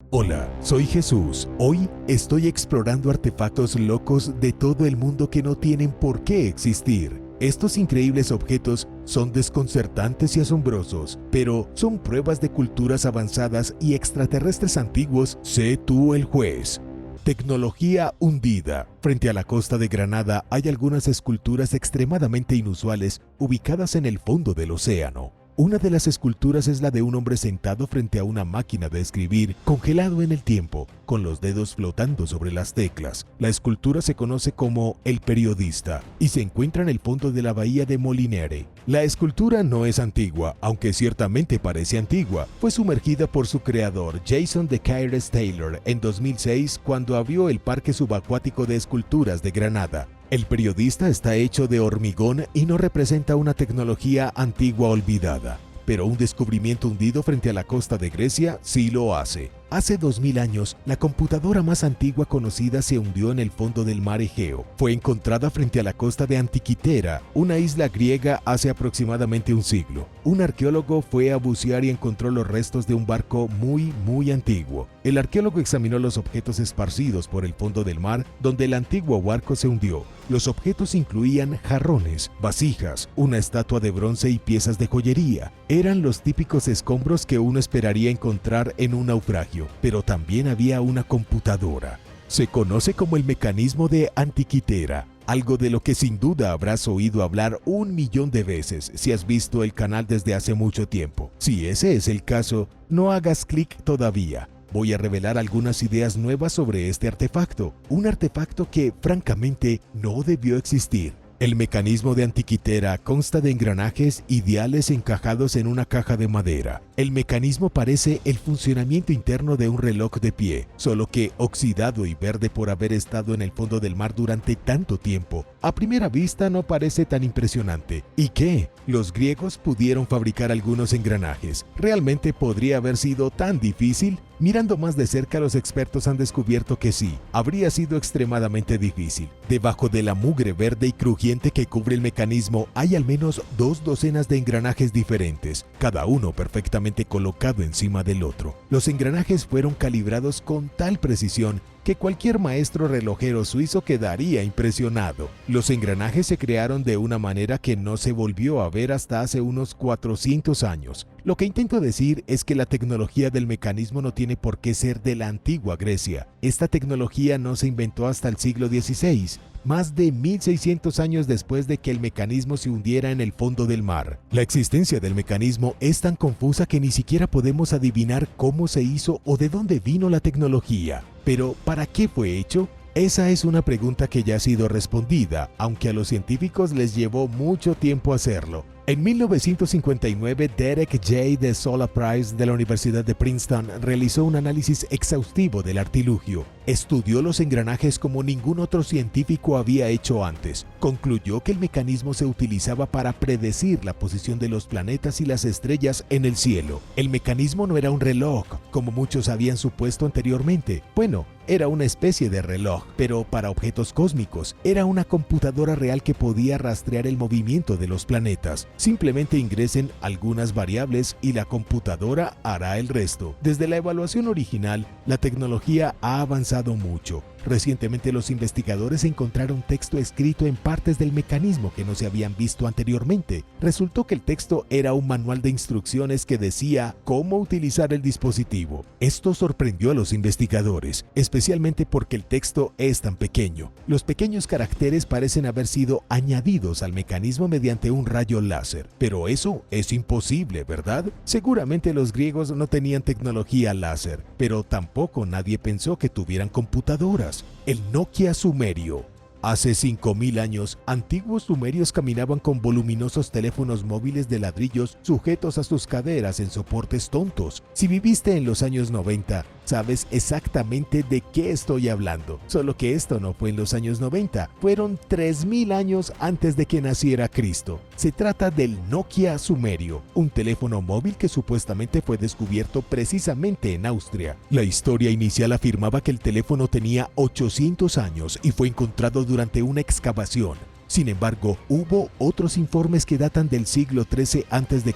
Hola, soy Jesús. Hoy estoy explorando artefactos locos de todo el mundo que no tienen por qué existir. Estos increíbles objetos son desconcertantes y asombrosos, pero son pruebas de culturas avanzadas y extraterrestres antiguos. Sé tú el juez. Tecnología hundida. Frente a la costa de Granada hay algunas esculturas extremadamente inusuales ubicadas en el fondo del océano. Una de las esculturas es la de un hombre sentado frente a una máquina de escribir, congelado en el tiempo, con los dedos flotando sobre las teclas. La escultura se conoce como El Periodista y se encuentra en el fondo de la bahía de Molinere. La escultura no es antigua, aunque ciertamente parece antigua. Fue sumergida por su creador, Jason de Caires Taylor, en 2006 cuando abrió el Parque Subacuático de Esculturas de Granada. El Periodista está hecho de hormigón y no representa una tecnología antigua olvidada, pero un descubrimiento hundido frente a la costa de Grecia sí lo hace. Hace 2000 años, la computadora más antigua conocida se hundió en el fondo del mar Egeo. Fue encontrada frente a la costa de Antiquitera, una isla griega, hace aproximadamente un siglo. Un arqueólogo fue a bucear y encontró los restos de un barco muy antiguo. El arqueólogo examinó los objetos esparcidos por el fondo del mar donde el antiguo barco se hundió. Los objetos incluían jarrones, vasijas, una estatua de bronce y piezas de joyería. Eran los típicos escombros que uno esperaría encontrar en un naufragio. Pero también había una computadora. Se conoce como el mecanismo de Antiquitera, algo de lo que sin duda habrás oído hablar 1.000.000 de veces si has visto el canal desde hace mucho tiempo. Si ese es el caso, no hagas clic todavía. Voy a revelar algunas ideas nuevas sobre este artefacto, un artefacto que, francamente, no debió existir. El mecanismo de Antiquitera consta de engranajes y diales encajados en una caja de madera. El mecanismo parece el funcionamiento interno de un reloj de pie, solo que oxidado y verde por haber estado en el fondo del mar durante tanto tiempo. A primera vista no parece tan impresionante. ¿Y qué? Los griegos pudieron fabricar algunos engranajes. ¿Realmente podría haber sido tan difícil? Mirando más de cerca, los expertos han descubierto que sí, habría sido extremadamente difícil. Debajo de la mugre verde y crujiente que cubre el mecanismo hay al menos 2 docenas de engranajes diferentes, cada uno perfectamente colocado encima del otro. Los engranajes fueron calibrados con tal precisión que cualquier maestro relojero suizo quedaría impresionado. Los engranajes se crearon de una manera que no se volvió a ver hasta hace unos 400 años. Lo que intento decir es que la tecnología del mecanismo no tiene por qué ser de la antigua Grecia. Esta tecnología no se inventó hasta el siglo XVI, más de 1600 años después de que el mecanismo se hundiera en el fondo del mar. La existencia del mecanismo es tan confusa que ni siquiera podemos adivinar cómo se hizo o de dónde vino la tecnología. Pero, ¿para qué fue hecho? Esa es una pregunta que ya ha sido respondida, aunque a los científicos les llevó mucho tiempo hacerlo. En 1959, Derek J. de Sola Price de la Universidad de Princeton realizó un análisis exhaustivo del artilugio. Estudió los engranajes como ningún otro científico había hecho antes. Concluyó que el mecanismo se utilizaba para predecir la posición de los planetas y las estrellas en el cielo. El mecanismo no era un reloj, como muchos habían supuesto anteriormente. Bueno, era una especie de reloj, pero para objetos cósmicos. Era una computadora real que podía rastrear el movimiento de los planetas. Simplemente ingresen algunas variables y la computadora hará el resto. Desde la evaluación original, la tecnología ha avanzado mucho. Recientemente los investigadores encontraron texto escrito en partes del mecanismo que no se habían visto anteriormente. Resultó que el texto era un manual de instrucciones que decía cómo utilizar el dispositivo. Esto sorprendió a los investigadores, especialmente porque el texto es tan pequeño. Los pequeños caracteres parecen haber sido añadidos al mecanismo mediante un rayo láser. Pero eso es imposible, ¿verdad? Seguramente los griegos no tenían tecnología láser, pero tampoco nadie pensó que tuvieran computadoras. El Nokia sumerio. Hace 5000 años, antiguos sumerios caminaban con voluminosos teléfonos móviles de ladrillos sujetos a sus caderas en soportes tontos. Si viviste en los años 90, sabes exactamente de qué estoy hablando. Solo que esto no fue en los años 90, fueron 3000 años antes de que naciera Cristo. Se trata del Nokia sumerio, un teléfono móvil que supuestamente fue descubierto precisamente en Austria. La historia inicial afirmaba que el teléfono tenía 800 años y fue encontrado durante una excavación. Sin embargo, hubo otros informes que datan del siglo XIII a.C.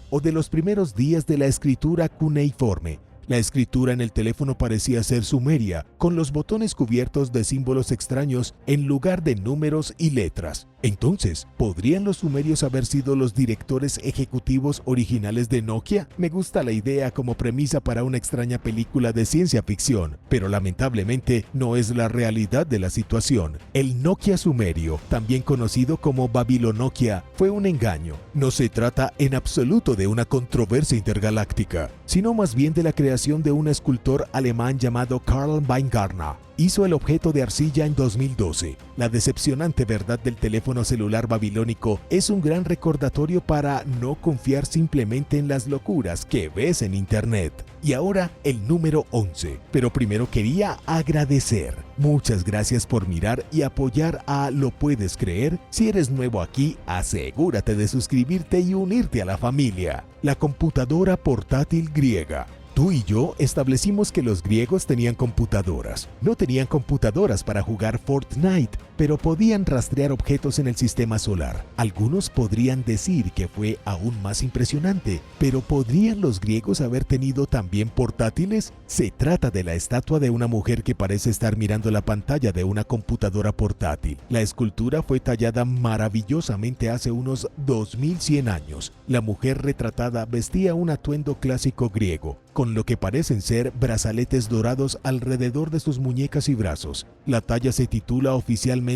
o de los primeros días de la escritura cuneiforme. La escritura en el teléfono parecía ser sumeria, con los botones cubiertos de símbolos extraños en lugar de números y letras. Entonces, ¿podrían los sumerios haber sido los directores ejecutivos originales de Nokia? Me gusta la idea como premisa para una extraña película de ciencia ficción, pero lamentablemente no es la realidad de la situación. El Nokia sumerio, también conocido como Babilonokia, fue un engaño. No se trata en absoluto de una controversia intergaláctica, sino más bien de la creación de un escultor alemán llamado Karl Weingartner. Hizo el objeto de arcilla en 2012. La decepcionante verdad del teléfono celular babilónico es un gran recordatorio para no confiar simplemente en las locuras que ves en internet. Y ahora el número 11. Pero primero quería agradecer. Muchas gracias por mirar y apoyar a Lo Puedes Creer. Si eres nuevo aquí, asegúrate de suscribirte y unirte a la familia. La computadora portátil griega. Tú y yo establecimos que los griegos tenían computadoras. No tenían computadoras para jugar Fortnite, pero podían rastrear objetos en el sistema solar. Algunos podrían decir que fue aún más impresionante, pero ¿podrían los griegos haber tenido también portátiles? Se trata de la estatua de una mujer que parece estar mirando la pantalla de una computadora portátil. La escultura fue tallada maravillosamente hace unos 2100 años. La mujer retratada vestía un atuendo clásico griego, con lo que parecen ser brazaletes dorados alrededor de sus muñecas y brazos. La talla se titula oficialmente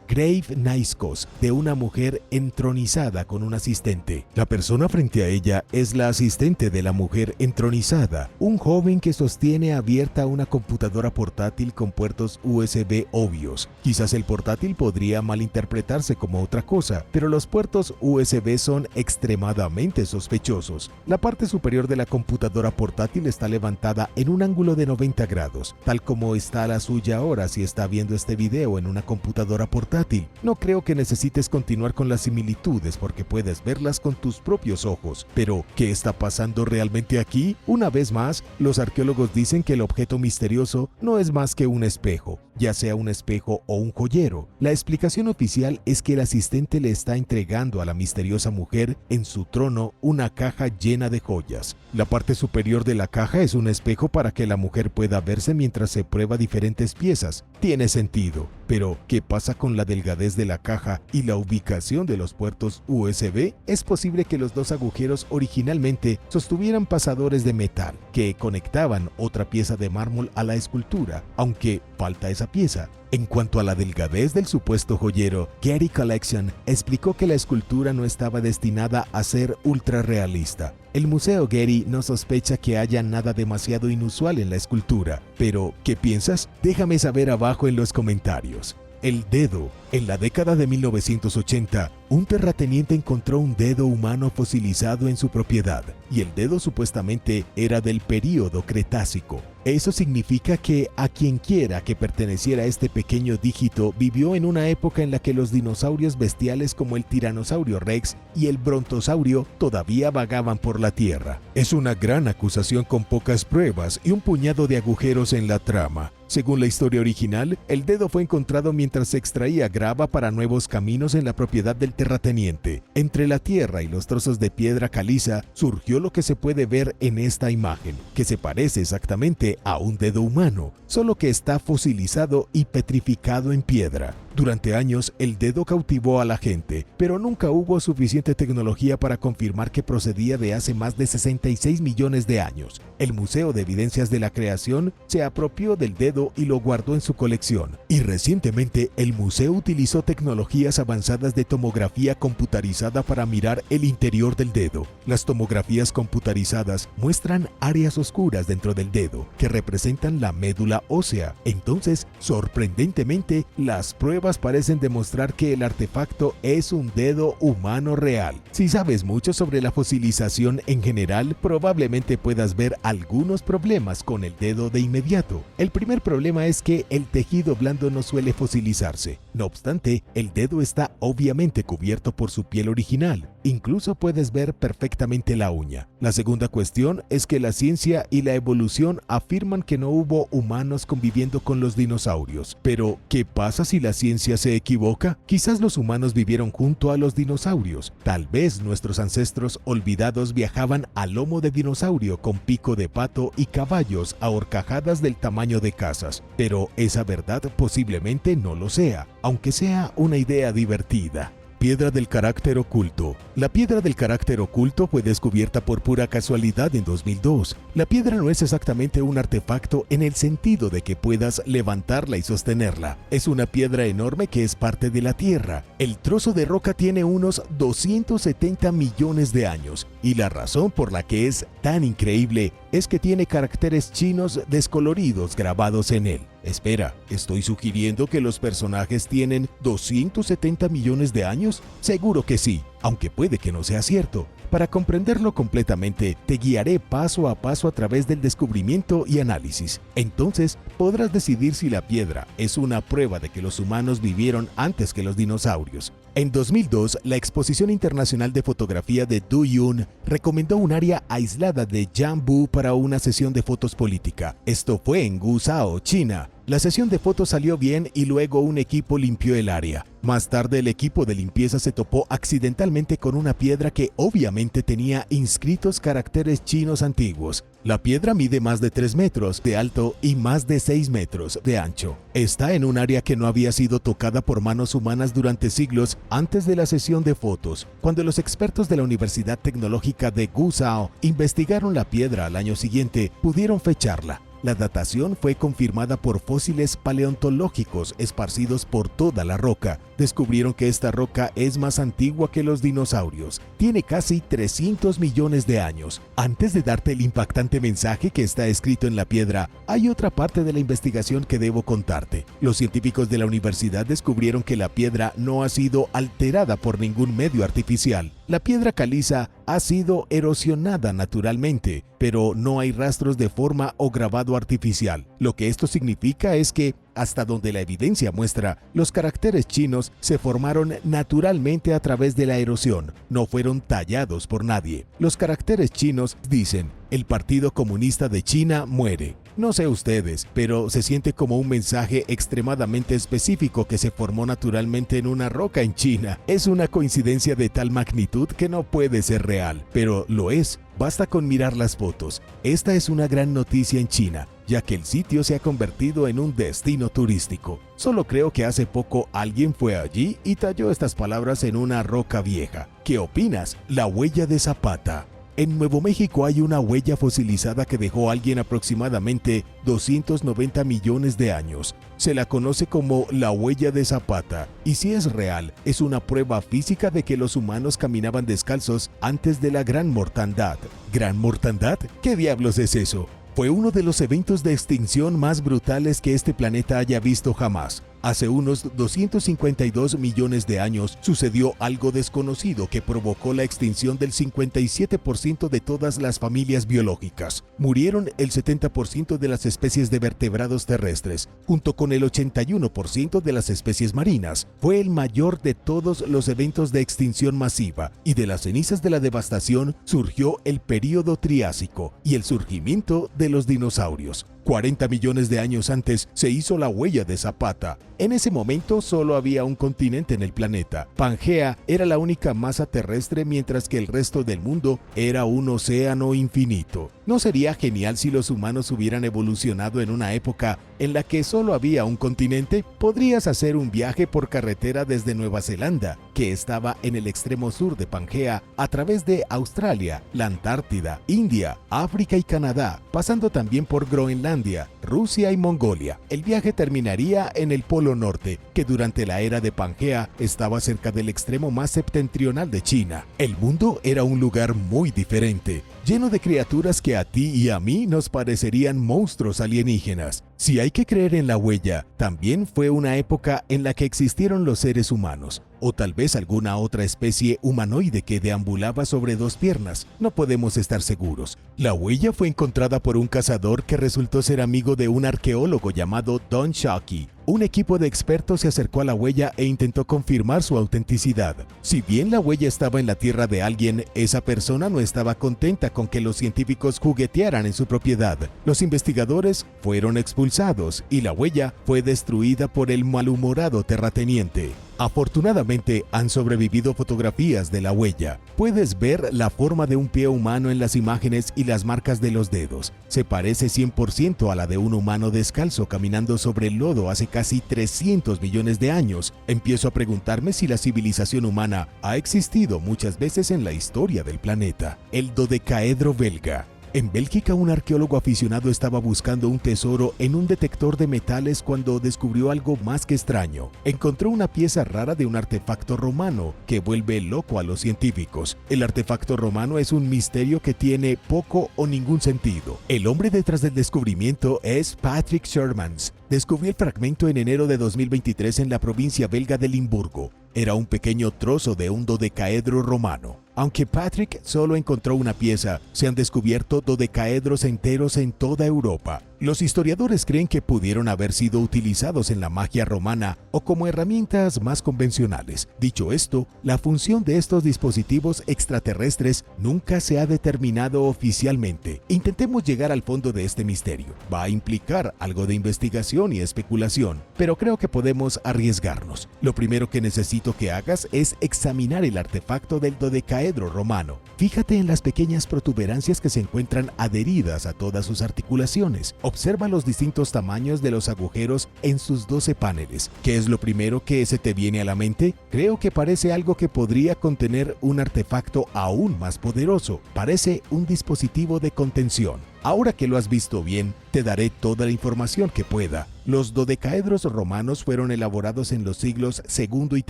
Grave Naiskos, de una mujer entronizada con un asistente. La persona frente a ella es la asistente de la mujer entronizada, un joven que sostiene abierta una computadora portátil con puertos USB obvios. Quizás el portátil podría malinterpretarse como otra cosa, pero los puertos USB son extremadamente sospechosos. La parte superior de la computadora portátil está levantada en un ángulo de 90 grados, tal como está la suya ahora si está viendo este video en una computadora portátil. No creo que necesites continuar con las similitudes porque puedes verlas con tus propios ojos. Pero, ¿qué está pasando realmente aquí? Una vez más, los arqueólogos dicen que el objeto misterioso no es más que un espejo, ya sea un espejo o un joyero. La explicación oficial es que el asistente le está entregando a la misteriosa mujer en su trono una caja llena de joyas. La parte superior de la caja es un espejo para que la mujer pueda verse mientras se prueba diferentes piezas. Tiene sentido. Pero, ¿qué pasa con la delgadez de la caja y la ubicación de los puertos USB? Es posible que los dos agujeros originalmente sostuvieran pasadores de metal que conectaban otra pieza de mármol a la escultura, aunque falta esa pieza. En cuanto a la delgadez del supuesto joyero, Getty Collection explicó que la escultura no estaba destinada a ser ultra realista. El Museo Getty no sospecha que haya nada demasiado inusual en la escultura. Pero, ¿qué piensas? Déjame saber abajo en los comentarios. El dedo. En la década de 1980, un terrateniente encontró un dedo humano fosilizado en su propiedad, y el dedo supuestamente era del período Cretácico. Eso significa que a quien quiera que perteneciera a este pequeño dígito vivió en una época en la que los dinosaurios bestiales como el tiranosaurio Rex y el brontosaurio todavía vagaban por la Tierra. Es una gran acusación con pocas pruebas y un puñado de agujeros en la trama. Según la historia original, el dedo fue encontrado mientras se extraía grava para nuevos caminos en la propiedad del terrateniente. Entre la tierra y los trozos de piedra caliza surgió lo que se puede ver en esta imagen, que se parece exactamente a un dedo humano, solo que está fosilizado y petrificado en piedra. Durante años, el dedo cautivó a la gente, pero nunca hubo suficiente tecnología para confirmar que procedía de hace más de 66 millones de años. El Museo de Evidencias de la Creación se apropió del dedo y lo guardó en su colección. Y recientemente, el museo utilizó tecnologías avanzadas de tomografía computarizada para mirar el interior del dedo. Las tomografías computarizadas muestran áreas oscuras dentro del dedo, que representan la médula ósea. Entonces, sorprendentemente, las pruebas parecen demostrar que el artefacto es un dedo humano real. Si sabes mucho sobre la fosilización en general, probablemente puedas ver algunos problemas con el dedo de inmediato. El primer problema es que el tejido blando no suele fosilizarse. No obstante, el dedo está obviamente cubierto por su piel original. Incluso puedes ver perfectamente la uña. La segunda cuestión es que la ciencia y la evolución afirman que no hubo humanos conviviendo con los dinosaurios. Pero, ¿qué pasa si la ciencia se equivoca? Quizás los humanos vivieron junto a los dinosaurios. Tal vez nuestros ancestros olvidados viajaban a lomo de dinosaurio con pico de pato y caballos a horcajadas del tamaño de casas. Pero esa verdad posiblemente no lo sea, aunque sea una idea divertida. Piedra del carácter oculto. La piedra del carácter oculto fue descubierta por pura casualidad en 2002. La piedra no es exactamente un artefacto en el sentido de que puedas levantarla y sostenerla. Es una piedra enorme que es parte de la Tierra. El trozo de roca tiene unos 270 millones de años y la razón por la que es tan increíble es que tiene caracteres chinos descoloridos grabados en él. Espera, ¿estoy sugiriendo que los personajes tienen 270 millones de años? Seguro que sí, aunque puede que no sea cierto. Para comprenderlo completamente, te guiaré paso a paso a través del descubrimiento y análisis. Entonces, podrás decidir si la piedra es una prueba de que los humanos vivieron antes que los dinosaurios. En 2002, la Exposición Internacional de Fotografía de Duyun recomendó un área aislada de Jiangbu para una sesión de fotos política. Esto fue en Guizhou, China. La sesión de fotos salió bien y luego un equipo limpió el área. Más tarde el equipo de limpieza se topó accidentalmente con una piedra que obviamente tenía inscritos caracteres chinos antiguos. La piedra mide más de 3 metros de alto y más de 6 metros de ancho. Está en un área que no había sido tocada por manos humanas durante siglos antes de la sesión de fotos. Cuando los expertos de la Universidad Tecnológica de Guizhou investigaron la piedra al año siguiente, pudieron fecharla. La datación fue confirmada por fósiles paleontológicos esparcidos por toda la roca. Descubrieron que esta roca es más antigua que los dinosaurios. Tiene casi 300 millones de años. Antes de darte el impactante mensaje que está escrito en la piedra, hay otra parte de la investigación que debo contarte. Los científicos de la universidad descubrieron que la piedra no ha sido alterada por ningún medio artificial. La piedra caliza ha sido erosionada naturalmente, pero no hay rastros de forma o grabado artificial. Lo que esto significa es que, hasta donde la evidencia muestra, los caracteres chinos se formaron naturalmente a través de la erosión, no fueron tallados por nadie. Los caracteres chinos dicen: el Partido Comunista de China muere. No sé ustedes, pero se siente como un mensaje extremadamente específico que se formó naturalmente en una roca en China. Es una coincidencia de tal magnitud que no puede ser real, pero lo es. Basta con mirar las fotos. Esta es una gran noticia en China, ya que el sitio se ha convertido en un destino turístico. Solo creo que hace poco alguien fue allí y talló estas palabras en una roca vieja. ¿Qué opinas? La huella de Zapata. En Nuevo México hay una huella fosilizada que dejó alguien aproximadamente 290 millones de años. Se la conoce como la huella de Zapata, y si es real, es una prueba física de que los humanos caminaban descalzos antes de la Gran Mortandad. ¿Gran Mortandad? ¿Qué diablos es eso? Fue uno de los eventos de extinción más brutales que este planeta haya visto jamás. Hace unos 252 millones de años sucedió algo desconocido que provocó la extinción del 57% de todas las familias biológicas. Murieron el 70% de las especies de vertebrados terrestres, junto con el 81% de las especies marinas. Fue el mayor de todos los eventos de extinción masiva, y de las cenizas de la devastación surgió el período Triásico y el surgimiento de los dinosaurios. 40 millones de años antes se hizo la huella de Zapata. En ese momento solo había un continente en el planeta. Pangea era la única masa terrestre, mientras que el resto del mundo era un océano infinito. ¿No sería genial si los humanos hubieran evolucionado en una época en la que solo había un continente? Podrías hacer un viaje por carretera desde Nueva Zelanda, que estaba en el extremo sur de Pangea, a través de Australia, la Antártida, India, África y Canadá, pasando también por Groenlandia, Rusia y Mongolia. El viaje terminaría en el Polo Norte, que durante la era de Pangea estaba cerca del extremo más septentrional de China. El mundo era un lugar muy diferente, lleno de criaturas que a ti y a mí nos parecerían monstruos alienígenas. Si hay que creer en la huella, también fue una época en la que existieron los seres humanos, o tal vez alguna otra especie humanoide que deambulaba sobre dos piernas. No podemos estar seguros. La huella fue encontrada por un cazador que resultó ser amigo de un arqueólogo llamado Don Shockey. Un equipo de expertos se acercó a la huella e intentó confirmar su autenticidad. Si bien la huella estaba en la tierra de alguien, esa persona no estaba contenta con que los científicos juguetearan en su propiedad. Los investigadores fueron expulsados y la huella fue destruida por el malhumorado terrateniente. Afortunadamente, han sobrevivido fotografías de la huella. Puedes ver la forma de un pie humano en las imágenes y las marcas de los dedos. Se parece 100% a la de un humano descalzo caminando sobre el lodo hace casi 300 millones de años. Empiezo a preguntarme si la civilización humana ha existido muchas veces en la historia del planeta. El dodecaedro belga. En Bélgica, un arqueólogo aficionado estaba buscando un tesoro en un detector de metales cuando descubrió algo más que extraño. Encontró una pieza rara de un artefacto romano que vuelve loco a los científicos. El artefacto romano es un misterio que tiene poco o ningún sentido. El hombre detrás del descubrimiento es Patrick Shermans. Descubrió el fragmento en enero de 2023 en la provincia belga de Limburgo. Era un pequeño trozo de un dodecaedro romano. Aunque Patrick solo encontró una pieza, se han descubierto dodecaedros enteros en toda Europa. Los historiadores creen que pudieron haber sido utilizados en la magia romana o como herramientas más convencionales. Dicho esto, la función de estos dispositivos extraterrestres nunca se ha determinado oficialmente. Intentemos llegar al fondo de este misterio. Va a implicar algo de investigación y especulación, pero creo que podemos arriesgarnos. Lo primero que necesito que hagas es examinar el artefacto del dodecaedro romano. Fíjate en las pequeñas protuberancias que se encuentran adheridas a todas sus articulaciones. Observa los distintos tamaños de los agujeros en sus 12 paneles. ¿Qué es lo primero que se te viene a la mente? Creo que parece algo que podría contener un artefacto aún más poderoso. Parece un dispositivo de contención. Ahora que lo has visto bien, te daré toda la información que pueda. Los dodecaedros romanos fueron elaborados en los siglos II y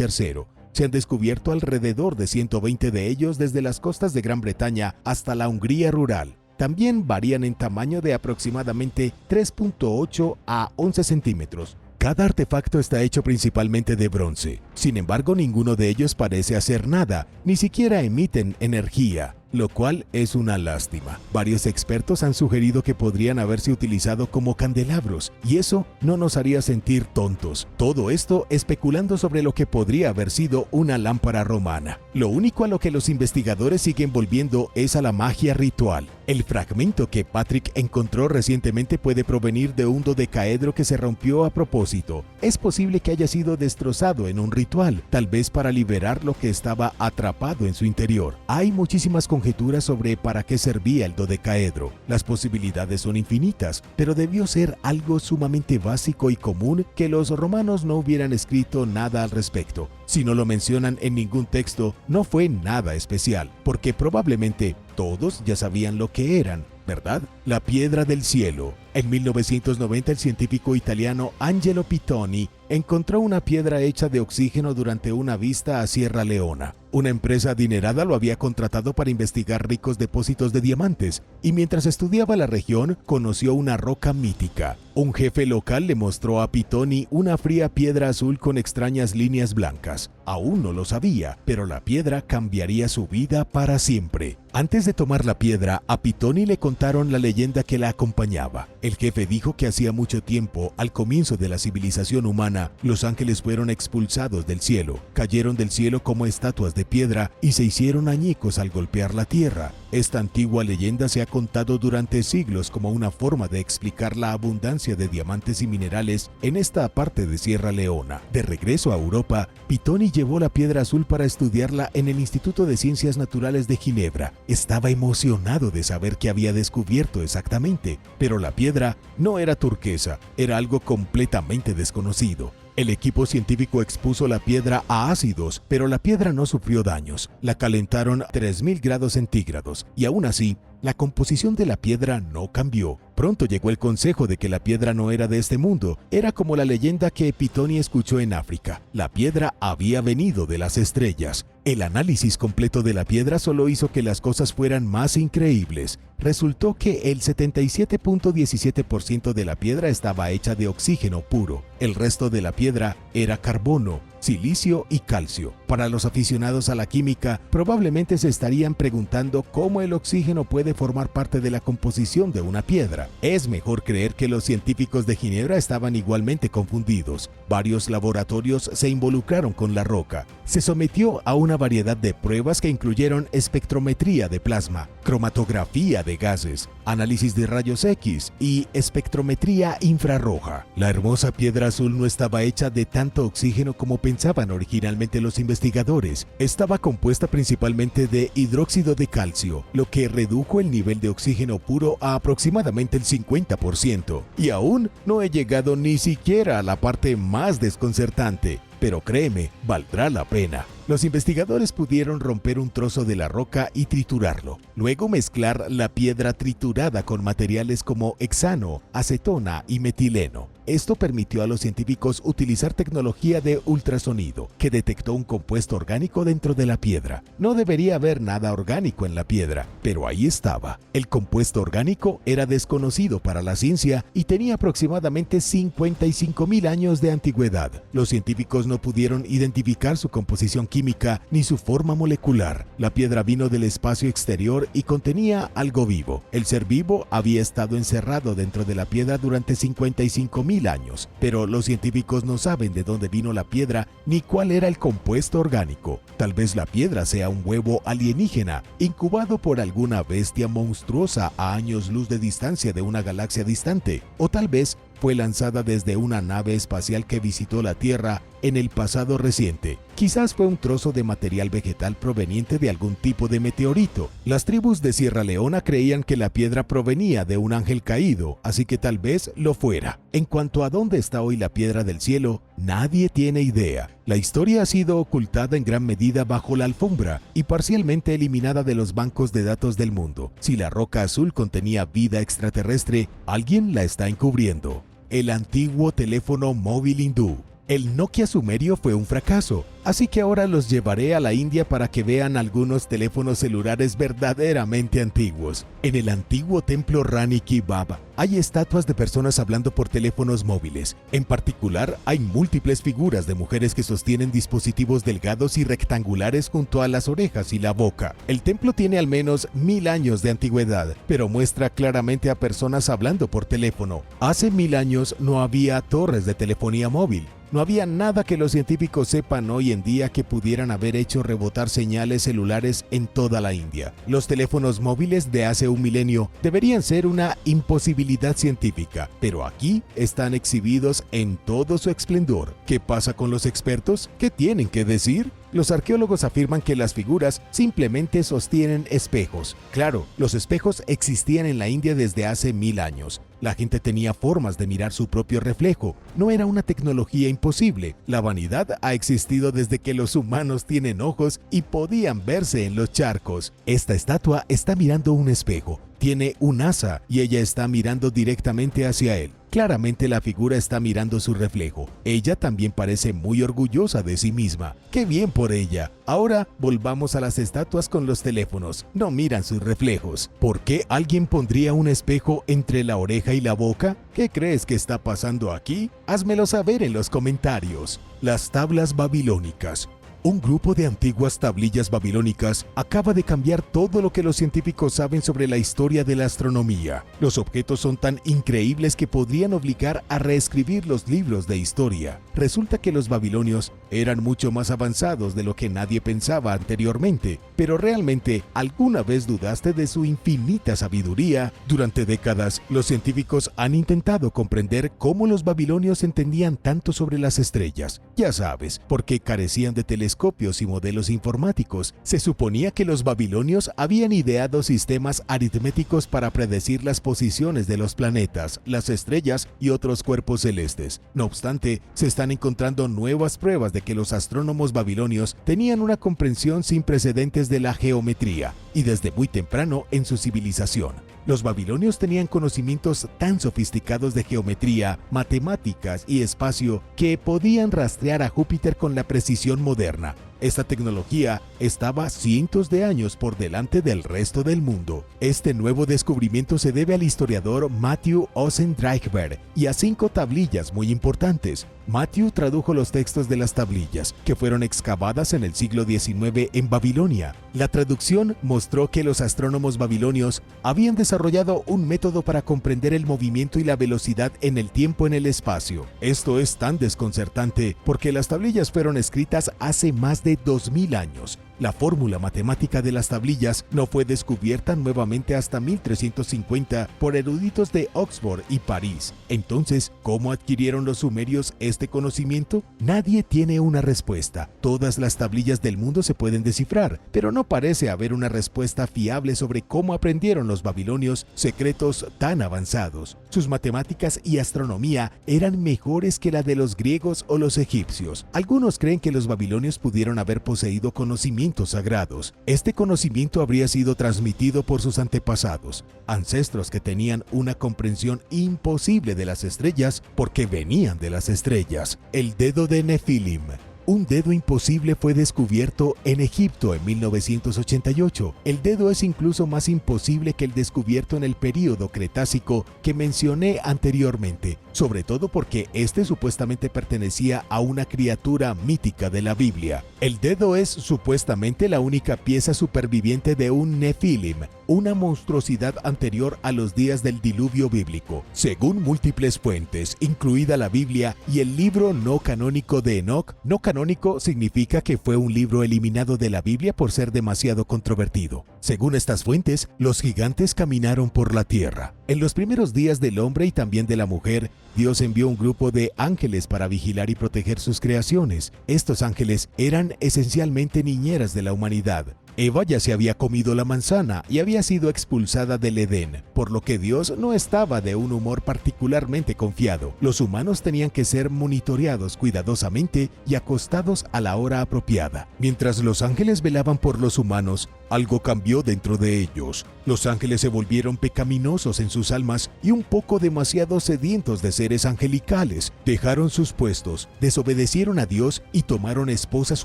III. Se han descubierto alrededor de 120 de ellos desde las costas de Gran Bretaña hasta la Hungría rural. También varían en tamaño de aproximadamente 3.8 a 11 centímetros. Cada artefacto está hecho principalmente de bronce. Sin embargo, ninguno de ellos parece hacer nada, ni siquiera emiten energía, lo cual es una lástima. Varios expertos han sugerido que podrían haberse utilizado como candelabros, y eso no nos haría sentir tontos. Todo esto especulando sobre lo que podría haber sido una lámpara romana. Lo único a lo que los investigadores siguen volviendo es a la magia ritual. El fragmento que Patrick encontró recientemente puede provenir de un dodecaedro que se rompió a propósito. Es posible que haya sido destrozado en un ritual, tal vez para liberar lo que estaba atrapado en su interior. Hay muchísimas conjeturas sobre para qué servía el dodecaedro. Las posibilidades son infinitas, pero debió ser algo sumamente básico y común que los romanos no hubieran escrito nada al respecto. Si no lo mencionan en ningún texto, no fue nada especial, porque probablemente todos ya sabían lo que eran, ¿verdad? La piedra del cielo. En 1990, el científico italiano Angelo Pittoni encontró una piedra hecha de oxígeno durante una visita a Sierra Leona. Una empresa adinerada lo había contratado para investigar ricos depósitos de diamantes, y mientras estudiaba la región, conoció una roca mítica. Un jefe local le mostró a Pittoni una fría piedra azul con extrañas líneas blancas. Aún no lo sabía, pero la piedra cambiaría su vida para siempre. Antes de tomar la piedra, a Pittoni le contaron la leyenda que la acompañaba. El jefe dijo que hacía mucho tiempo, al comienzo de la civilización humana, los ángeles fueron expulsados del cielo, cayeron del cielo como estatuas de piedra y se hicieron añicos al golpear la tierra. Esta antigua leyenda se ha contado durante siglos como una forma de explicar la abundancia de diamantes y minerales en esta parte de Sierra Leona. De regreso a Europa, Pittoni llevó la piedra azul para estudiarla en el Instituto de Ciencias Naturales de Ginebra. Estaba emocionado de saber qué había descubierto exactamente, pero la piedra no era turquesa, era algo completamente desconocido. El equipo científico expuso la piedra a ácidos, pero la piedra no sufrió daños. La calentaron a 3000 grados centígrados y aún así, la composición de la piedra no cambió. Pronto llegó el consejo de que la piedra no era de este mundo, era como la leyenda que Pittoni escuchó en África. La piedra había venido de las estrellas. El análisis completo de la piedra solo hizo que las cosas fueran más increíbles. Resultó que el 77.17% de la piedra estaba hecha de oxígeno puro. El resto de la piedra era carbono, silicio y calcio. Para los aficionados a la química, probablemente se estarían preguntando cómo el oxígeno puede puede formar parte de la composición de una piedra. Es mejor creer que los científicos de Ginebra estaban igualmente confundidos. Varios laboratorios se involucraron con la roca. Se sometió a una variedad de pruebas que incluyeron espectrometría de plasma, cromatografía de gases, análisis de rayos X y espectrometría infrarroja. La hermosa piedra azul no estaba hecha de tanto oxígeno como pensaban originalmente los investigadores. Estaba compuesta principalmente de hidróxido de calcio, lo que redujo el nivel de oxígeno puro a aproximadamente el 50%. Y aún no he llegado ni siquiera a la parte más desconcertante. Pero créeme, valdrá la pena. Los investigadores pudieron romper un trozo de la roca y triturarlo. Luego mezclar la piedra triturada con materiales como hexano, acetona y metileno. Esto permitió a los científicos utilizar tecnología de ultrasonido, que detectó un compuesto orgánico dentro de la piedra. No debería haber nada orgánico en la piedra, pero ahí estaba. El compuesto orgánico era desconocido para la ciencia y tenía aproximadamente 55.000 años de antigüedad. Los científicos no pudieron identificar su composición química ni su forma molecular. La piedra vino del espacio exterior y contenía algo vivo. El ser vivo había estado encerrado dentro de la piedra durante 55.000 años, pero los científicos no saben de dónde vino la piedra ni cuál era el compuesto orgánico. Tal vez la piedra sea un huevo alienígena, incubado por alguna bestia monstruosa a años luz de distancia de una galaxia distante, o tal vez fue lanzada desde una nave espacial que visitó la Tierra en el pasado reciente. Quizás fue un trozo de material vegetal proveniente de algún tipo de meteorito. Las tribus de Sierra Leona creían que la piedra provenía de un ángel caído, así que tal vez lo fuera. En cuanto a dónde está hoy la piedra del cielo, nadie tiene idea. La historia ha sido ocultada en gran medida bajo la alfombra y parcialmente eliminada de los bancos de datos del mundo. Si la roca azul contenía vida extraterrestre, alguien la está encubriendo. El antiguo teléfono móvil hindú. El Nokia sumerio fue un fracaso, así que ahora los llevaré a la India para que vean algunos teléfonos celulares verdaderamente antiguos. En el antiguo templo Rani Ki Baba hay estatuas de personas hablando por teléfonos móviles. En particular, hay múltiples figuras de mujeres que sostienen dispositivos delgados y rectangulares junto a las orejas y la boca. El templo tiene al menos 1000 años de antigüedad, pero muestra claramente a personas hablando por teléfono. Hace 1000 años no había torres de telefonía móvil. No había nada que los científicos sepan hoy en día que pudieran haber hecho rebotar señales celulares en toda la India. Los teléfonos móviles de hace un milenio deberían ser una imposibilidad científica, pero aquí están exhibidos en todo su esplendor. ¿Qué pasa con los expertos? ¿Qué tienen que decir? Los arqueólogos afirman que las figuras simplemente sostienen espejos. Claro, los espejos existían en la India desde hace 1000 años. La gente tenía formas de mirar su propio reflejo. No era una tecnología imposible. La vanidad ha existido desde que los humanos tienen ojos y podían verse en los charcos. Esta estatua está mirando un espejo. Tiene un asa y ella está mirando directamente hacia él. Claramente la figura está mirando su reflejo. Ella también parece muy orgullosa de sí misma. ¡Qué bien por ella! Ahora volvamos a las estatuas con los teléfonos. No miran sus reflejos. ¿Por qué alguien pondría un espejo entre la oreja y la boca? ¿Qué crees que está pasando aquí? Házmelo saber en los comentarios. Las tablas babilónicas. Un grupo de antiguas tablillas babilónicas acaba de cambiar todo lo que los científicos saben sobre la historia de la astronomía. Los objetos son tan increíbles que podrían obligar a reescribir los libros de historia. Resulta que los babilonios eran mucho más avanzados de lo que nadie pensaba anteriormente, pero realmente, ¿alguna vez dudaste de su infinita sabiduría? Durante décadas, los científicos han intentado comprender cómo los babilonios entendían tanto sobre las estrellas. Ya sabes, porque carecían de telescopios y modelos informáticos. Se suponía que los babilonios habían ideado sistemas aritméticos para predecir las posiciones de los planetas, las estrellas y otros cuerpos celestes. No obstante, se están encontrando nuevas pruebas de que los astrónomos babilonios tenían una comprensión sin precedentes de la geometría, y desde muy temprano en su civilización. Los babilonios tenían conocimientos tan sofisticados de geometría, matemáticas y espacio que podían rastrear a Júpiter con la precisión moderna. Esta tecnología estaba cientos de años por delante del resto del mundo. Este nuevo descubrimiento se debe al historiador Matthew Ossendrijkberg y a 5 tablillas muy importantes. Matthew tradujo los textos de las tablillas, que fueron excavadas en el siglo XIX en Babilonia. La traducción mostró que los astrónomos babilonios habían desarrollado un método para comprender el movimiento y la velocidad en el tiempo en el espacio. Esto es tan desconcertante porque las tablillas fueron escritas hace más de 2000 años. La fórmula matemática de las tablillas no fue descubierta nuevamente hasta 1350 por eruditos de Oxford y París. Entonces, ¿cómo adquirieron los sumerios este conocimiento? Nadie tiene una respuesta. Todas las tablillas del mundo se pueden descifrar, pero no parece haber una respuesta fiable sobre cómo aprendieron los babilonios secretos tan avanzados. Sus matemáticas y astronomía eran mejores que la de los griegos o los egipcios. Algunos creen que los babilonios pudieron haber poseído conocimientos sagrados. Este conocimiento habría sido transmitido por sus antepasados, ancestros que tenían una comprensión imposible de las estrellas porque venían de las estrellas. El dedo de Nefilim. Un dedo imposible fue descubierto en Egipto en 1988. El dedo es incluso más imposible que el descubierto en el período Cretácico que mencioné anteriormente, sobre todo porque este supuestamente pertenecía a una criatura mítica de la Biblia. El dedo es supuestamente la única pieza superviviente de un Nefilim, una monstruosidad anterior a los días del diluvio bíblico. Según múltiples fuentes, incluida la Biblia y el libro no canónico de Enoc, no canónico significa que fue un libro eliminado de la Biblia por ser demasiado controvertido. Según estas fuentes, los gigantes caminaron por la tierra. En los primeros días del hombre y también de la mujer, Dios envió un grupo de ángeles para vigilar y proteger sus creaciones. Estos ángeles eran esencialmente niñeras de la humanidad. Eva ya se había comido la manzana y había sido expulsada del Edén, por lo que Dios no estaba de un humor particularmente confiado. Los humanos tenían que ser monitoreados cuidadosamente y acostados a la hora apropiada. Mientras los ángeles velaban por los humanos, algo cambió dentro de ellos. Los ángeles se volvieron pecaminosos en sus almas y un poco demasiado sedientos de seres angelicales. Dejaron sus puestos, desobedecieron a Dios y tomaron esposas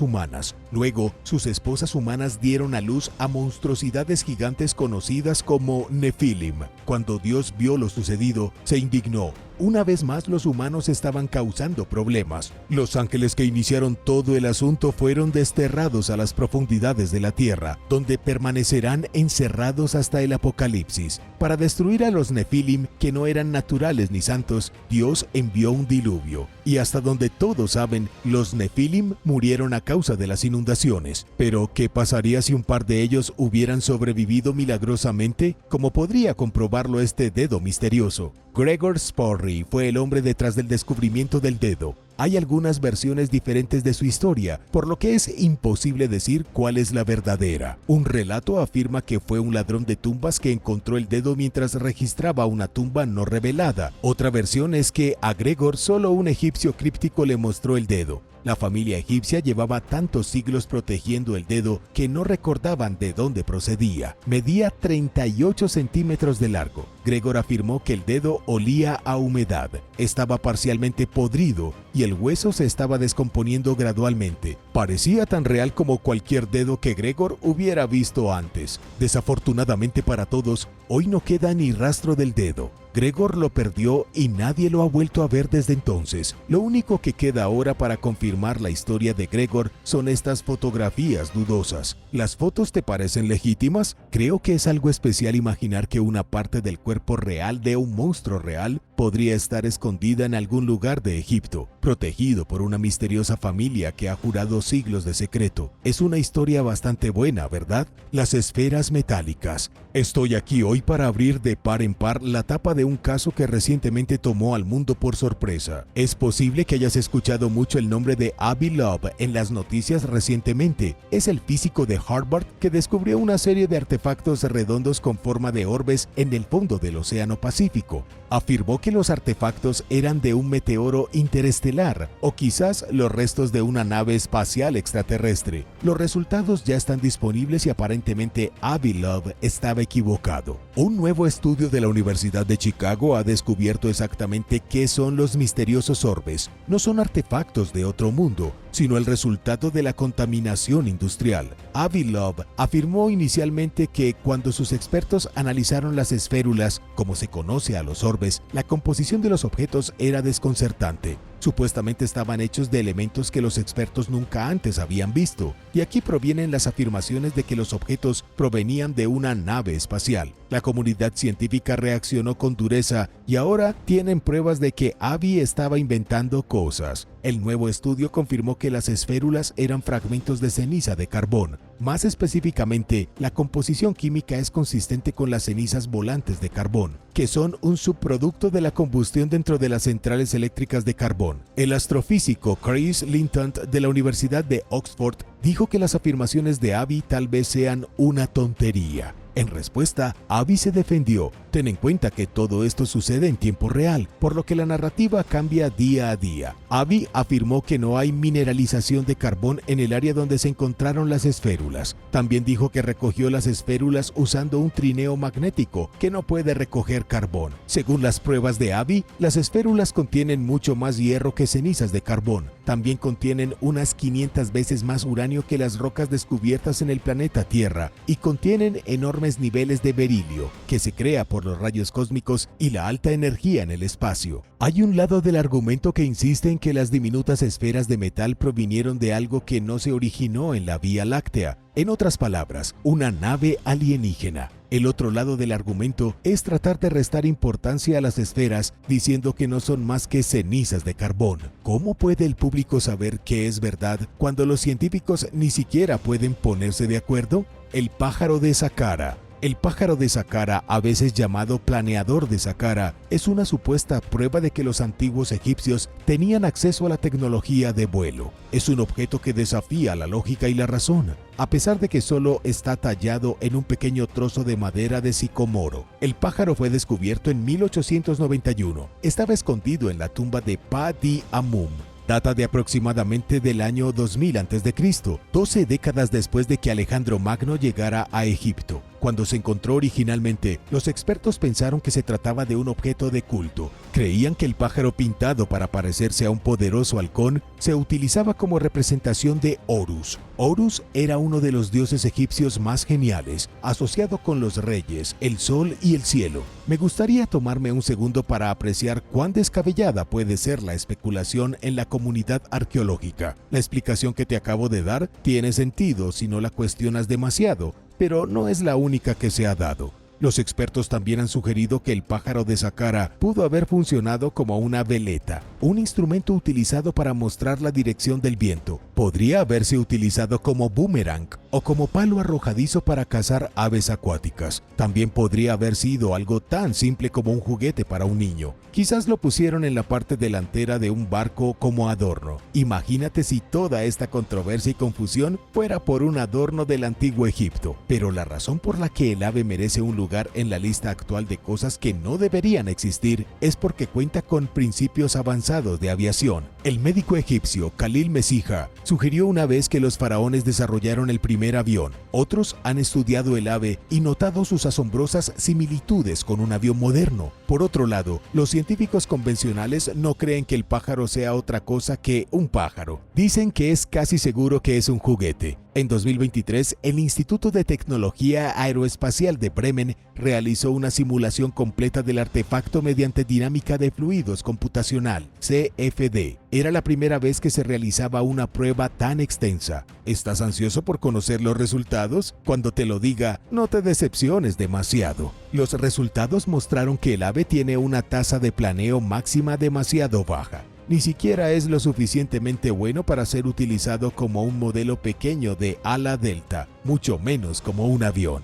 humanas. Luego, sus esposas humanas dieron a luz a monstruosidades gigantes conocidas como Nefilim. Cuando Dios vio lo sucedido, se indignó. Una vez más los humanos estaban causando problemas. Los ángeles que iniciaron todo el asunto fueron desterrados a las profundidades de la tierra, donde permanecerán encerrados hasta el Apocalipsis. Para destruir a los Nefilim, que no eran naturales ni santos, Dios envió un diluvio. Y hasta donde todos saben, los Nefilim murieron a causa de las inundaciones. Pero, ¿qué pasaría si un par de ellos hubieran sobrevivido milagrosamente? ¿Cómo podría comprobarlo este dedo misterioso? Gregor Sporry fue el hombre detrás del descubrimiento del dedo. Hay algunas versiones diferentes de su historia, por lo que es imposible decir cuál es la verdadera. Un relato afirma que fue un ladrón de tumbas que encontró el dedo mientras registraba una tumba no revelada. Otra versión es que a Gregor solo un egipcio críptico le mostró el dedo. La familia egipcia llevaba tantos siglos protegiendo el dedo que no recordaban de dónde procedía. Medía 38 centímetros de largo. Gregor afirmó que el dedo olía a humedad, estaba parcialmente podrido y el hueso se estaba descomponiendo gradualmente. Parecía tan real como cualquier dedo que Gregor hubiera visto antes. Desafortunadamente para todos, hoy no queda ni rastro del dedo. Gregor lo perdió y nadie lo ha vuelto a ver desde entonces. Lo único que queda ahora para confirmar la historia de Gregor son estas fotografías dudosas. ¿Las fotos te parecen legítimas? Creo que es algo especial imaginar que una parte del cuerpo real de un monstruo real podría estar escondida en algún lugar de Egipto, protegido por una misteriosa familia que ha jurado siglos de secreto. Es una historia bastante buena, ¿verdad? Las esferas metálicas. Estoy aquí hoy para abrir de par en par la tapa de un caso que recientemente tomó al mundo por sorpresa. Es posible que hayas escuchado mucho el nombre de Avi Loeb en las noticias recientemente. Es el físico de Harvard que descubrió una serie de artefactos redondos con forma de orbes en el fondo del Océano Pacífico. Afirmó que los artefactos eran de un meteoro interestelar o quizás los restos de una nave espacial extraterrestre. Los resultados ya están disponibles y aparentemente Avi Loeb estaba equivocado. Un nuevo estudio de la Universidad de Chicago ha descubierto exactamente qué son los misteriosos orbes. No son artefactos de otro mundo, sino el resultado de la contaminación industrial. Avi Loeb afirmó inicialmente que cuando sus expertos analizaron las esférulas, como se conoce a los orbes, la composición de los objetos era desconcertante. Supuestamente estaban hechos de elementos que los expertos nunca antes habían visto, y aquí provienen las afirmaciones de que los objetos provenían de una nave espacial. La comunidad científica reaccionó con dureza y ahora tienen pruebas de que Avi estaba inventando cosas. El nuevo estudio confirmó que las esférulas eran fragmentos de ceniza de carbón. Más específicamente, la composición química es consistente con las cenizas volantes de carbón, que son un subproducto de la combustión dentro de las centrales eléctricas de carbón. El astrofísico Chris Linton de la Universidad de Oxford dijo que las afirmaciones de Avi tal vez sean una tontería. En respuesta, Avi se defendió: ten en cuenta que todo esto sucede en tiempo real, por lo que la narrativa cambia día a día. Avi afirmó que no hay mineralización de carbón en el área donde se encontraron las esférulas. También dijo que recogió las esférulas usando un trineo magnético que no puede recoger carbón. Según las pruebas de Avi, las esférulas contienen mucho más hierro que cenizas de carbón. También contienen unas 500 veces más uranio que las rocas descubiertas en el planeta Tierra y contienen enormes niveles de berilio, que se crea por los rayos cósmicos y la alta energía en el espacio. Hay un lado del argumento que insiste en que las diminutas esferas de metal provinieron de algo que no se originó en la Vía Láctea, en otras palabras, una nave alienígena. El otro lado del argumento es tratar de restar importancia a las esferas diciendo que no son más que cenizas de carbón. ¿Cómo puede el público saber qué es verdad cuando los científicos ni siquiera pueden ponerse de acuerdo? El pájaro de Saqqara. El pájaro de Saqqara, a veces llamado planeador de Saqqara, es una supuesta prueba de que los antiguos egipcios tenían acceso a la tecnología de vuelo. Es un objeto que desafía la lógica y la razón, a pesar de que solo está tallado en un pequeño trozo de madera de sicomoro. El pájaro fue descubierto en 1891. Estaba escondido en la tumba de Pa-di-Amun. Data de aproximadamente del año 2000 a.C., 12 décadas después de que Alejandro Magno llegara a Egipto. Cuando se encontró originalmente, los expertos pensaron que se trataba de un objeto de culto. Creían que el pájaro pintado para parecerse a un poderoso halcón se utilizaba como representación de Horus. Horus era uno de los dioses egipcios más geniales, asociado con los reyes, el sol y el cielo. Me gustaría tomarme un segundo para apreciar cuán descabellada puede ser la especulación en la comunidad arqueológica. La explicación que te acabo de dar tiene sentido si no la cuestionas demasiado, pero no es la única que se ha dado. Los expertos también han sugerido que el pájaro de Saqqara pudo haber funcionado como una veleta, un instrumento utilizado para mostrar la dirección del viento. Podría haberse utilizado como boomerang o como palo arrojadizo para cazar aves acuáticas. También podría haber sido algo tan simple como un juguete para un niño. Quizás lo pusieron en la parte delantera de un barco como adorno. Imagínate si toda esta controversia y confusión fuera por un adorno del antiguo Egipto. Pero la razón por la que el ave merece un lugar en la lista actual de cosas que no deberían existir es porque cuenta con principios avanzados de aviación. El médico egipcio Khalil Mesija sugirió una vez que los faraones desarrollaron el primer avión. Otros han estudiado el ave y notado sus asombrosas similitudes con un avión moderno. Por otro lado, los científicos convencionales no creen que el pájaro sea otra cosa que un pájaro. Dicen que es casi seguro que es un juguete. En 2023, el Instituto de Tecnología Aeroespacial de Bremen realizó una simulación completa del artefacto mediante dinámica de fluidos computacional, CFD. Era la primera vez que se realizaba una prueba tan extensa. ¿Estás ansioso por conocer los resultados? Cuando te lo diga, no te decepciones demasiado. Los resultados mostraron que el ave tiene una tasa de planeo máxima demasiado baja. Ni siquiera es lo suficientemente bueno para ser utilizado como un modelo pequeño de ala delta, mucho menos como un avión.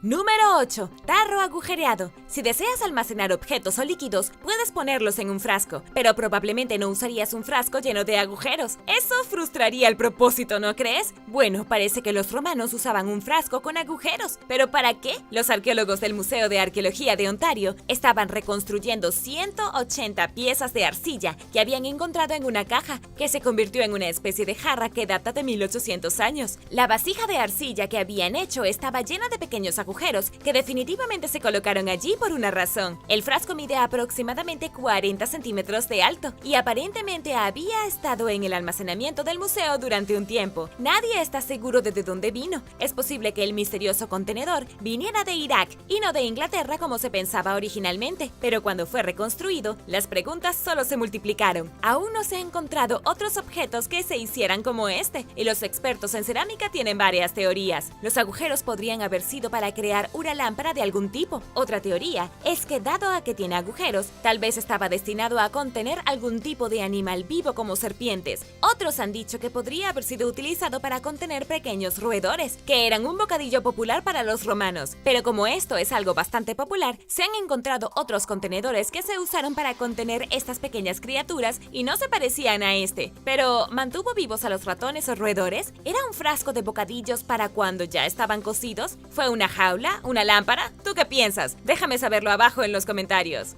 Número 8. Tarro agujereado. Si deseas almacenar objetos o líquidos, puedes ponerlos en un frasco, pero probablemente no usarías un frasco lleno de agujeros. Eso frustraría el propósito, ¿no crees? Bueno, parece que los romanos usaban un frasco con agujeros. ¿Pero para qué? Los arqueólogos del Museo de Arqueología de Ontario estaban reconstruyendo 180 piezas de arcilla que habían encontrado en una caja, que se convirtió en una especie de jarra que data de 1800 años. La vasija de arcilla que habían hecho estaba llena de pequeños agujeros que definitivamente se colocaron allí por una razón. El frasco mide aproximadamente 40 centímetros de alto y aparentemente había estado en el almacenamiento del museo durante un tiempo. Nadie está seguro de dónde vino. Es posible que el misterioso contenedor viniera de Irak y no de Inglaterra como se pensaba originalmente, pero cuando fue reconstruido, las preguntas solo se multiplicaron. Aún no se han encontrado otros objetos que se hicieran como este, y los expertos en cerámica tienen varias teorías. Los agujeros podrían haber sido para crear una lámpara de algún tipo. Otra teoría es que, dado a que tiene agujeros, tal vez estaba destinado a contener algún tipo de animal vivo como serpientes. Otros han dicho que podría haber sido utilizado para contener pequeños roedores, que eran un bocadillo popular para los romanos. Pero como esto es algo bastante popular, se han encontrado otros contenedores que se usaron para contener estas pequeñas criaturas y no se parecían a este. Pero, ¿mantuvo vivos a los ratones o roedores? ¿Era un frasco de bocadillos para cuando ya estaban cocidos? ¿Fue una jaula? ¿Una lámpara? ¿Tú qué piensas? Déjame saberlo abajo en los comentarios.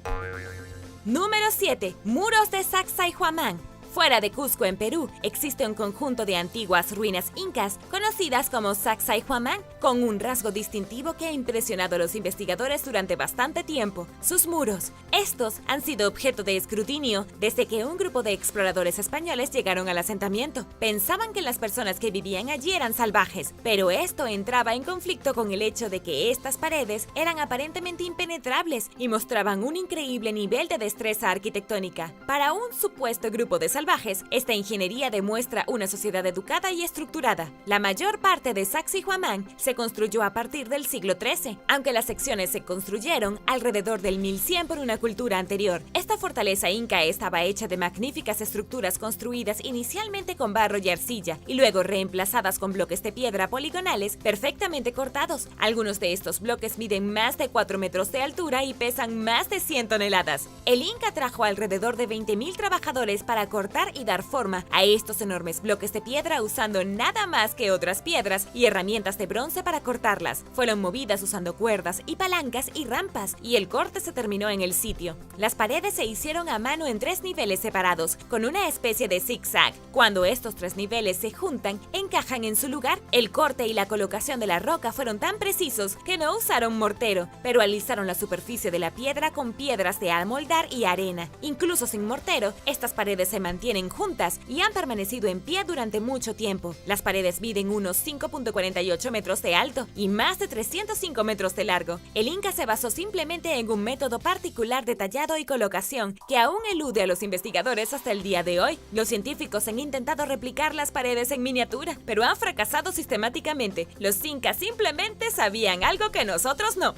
Número 7. Muros de Sacsayhuamán. Fuera de Cusco, en Perú, existe un conjunto de antiguas ruinas incas conocidas como Sacsayhuamán, con un rasgo distintivo que ha impresionado a los investigadores durante bastante tiempo: sus muros. Estos han sido objeto de escrutinio desde que un grupo de exploradores españoles llegaron al asentamiento. Pensaban que las personas que vivían allí eran salvajes, pero esto entraba en conflicto con el hecho de que estas paredes eran aparentemente impenetrables y mostraban un increíble nivel de destreza arquitectónica. Para un supuesto grupo de salvajes, esta ingeniería demuestra una sociedad educada y estructurada. La mayor parte de Sacsayhuamán se construyó a partir del siglo XIII, aunque las secciones se construyeron alrededor del 1100 por una cultura anterior. Esta fortaleza inca estaba hecha de magníficas estructuras construidas inicialmente con barro y arcilla y luego reemplazadas con bloques de piedra poligonales perfectamente cortados. Algunos de estos bloques miden más de 4 metros de altura y pesan más de 100 toneladas. El Inca trajo alrededor de 20.000 trabajadores para cortar y dar forma a estos enormes bloques de piedra usando nada más que otras piedras y herramientas de bronce para cortarlas. Fueron movidas usando cuerdas y palancas y rampas, y el corte se terminó en el sitio. Las paredes se hicieron a mano en 3 niveles separados, con una especie de zigzag. Cuando estos 3 niveles se juntan, encajan en su lugar. El corte y la colocación de la roca fueron tan precisos que no usaron mortero, pero alisaron la superficie de la piedra con piedras de amoldar y arena. Incluso sin mortero, estas paredes se mantienen juntas y han permanecido en pie durante mucho tiempo. Las paredes miden unos 5.48 metros de alto y más de 305 metros de largo. El Inca se basó simplemente en un método particular de tallado y colocación que aún elude a los investigadores hasta el día de hoy. Los científicos han intentado replicar las paredes en miniatura, pero han fracasado sistemáticamente. Los incas simplemente sabían algo que nosotros no.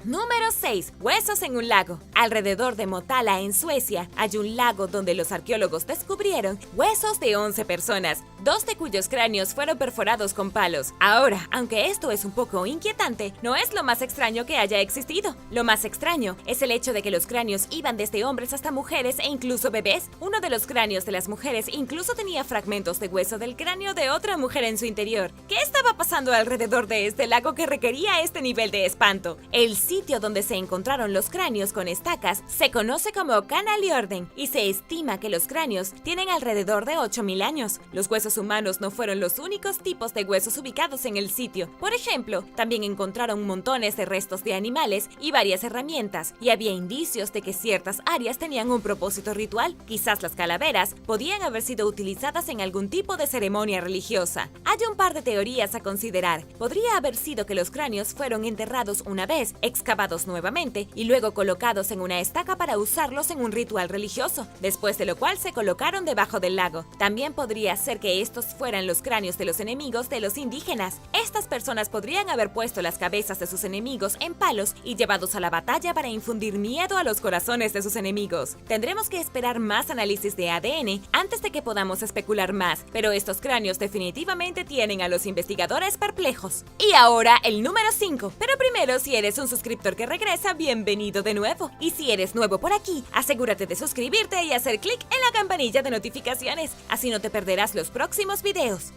Número 6. Huesos en un lago. Alrededor de Motala, en Suecia, hay un lago donde los arqueólogos descubrieron huesos de 11 personas, 2 de cuyos cráneos fueron perforados con palos. Ahora, aunque esto es un poco inquietante, no es lo más extraño que haya existido. Lo más extraño es el hecho de que los cráneos iban desde hombres hasta mujeres e incluso bebés. Uno de los cráneos de las mujeres incluso tenía fragmentos de hueso del cráneo de otra mujer en su interior. ¿Qué estaba pasando alrededor de este lago que requería este nivel de espanto? El sitio donde se encontraron los cráneos con estacas se conoce como Canaliorden y se estima que los cráneos tienen alrededor de 8.000 años. Los huesos humanos no fueron los únicos tipos de huesos ubicados en el sitio. Por ejemplo, también encontraron montones de restos de animales y varias herramientas, y había indicios de que ciertas áreas tenían un propósito ritual. Quizás las calaveras podían haber sido utilizadas en algún tipo de ceremonia religiosa. Hay un par de teorías a considerar. Podría haber sido que los cráneos fueron enterrados una vez, excavados nuevamente y luego colocados en una estaca para usarlos en un ritual religioso, después de lo cual se colocaron debajo del lago. También podría ser que estos fueran los cráneos de los enemigos de los indígenas. Estas personas podrían haber puesto las cabezas de sus enemigos en palos y llevados a la batalla para infundir miedo a los corazones de sus enemigos. Tendremos que esperar más análisis de ADN antes de que podamos especular más, pero estos cráneos definitivamente tienen a los investigadores perplejos. Y ahora el número 5. Pero primero, si eres un suscriptor que regresa, bienvenido de nuevo. Y si eres nuevo por aquí, asegúrate de suscribirte y hacer clic en la campanilla de notificaciones, así no te perderás los próximos videos.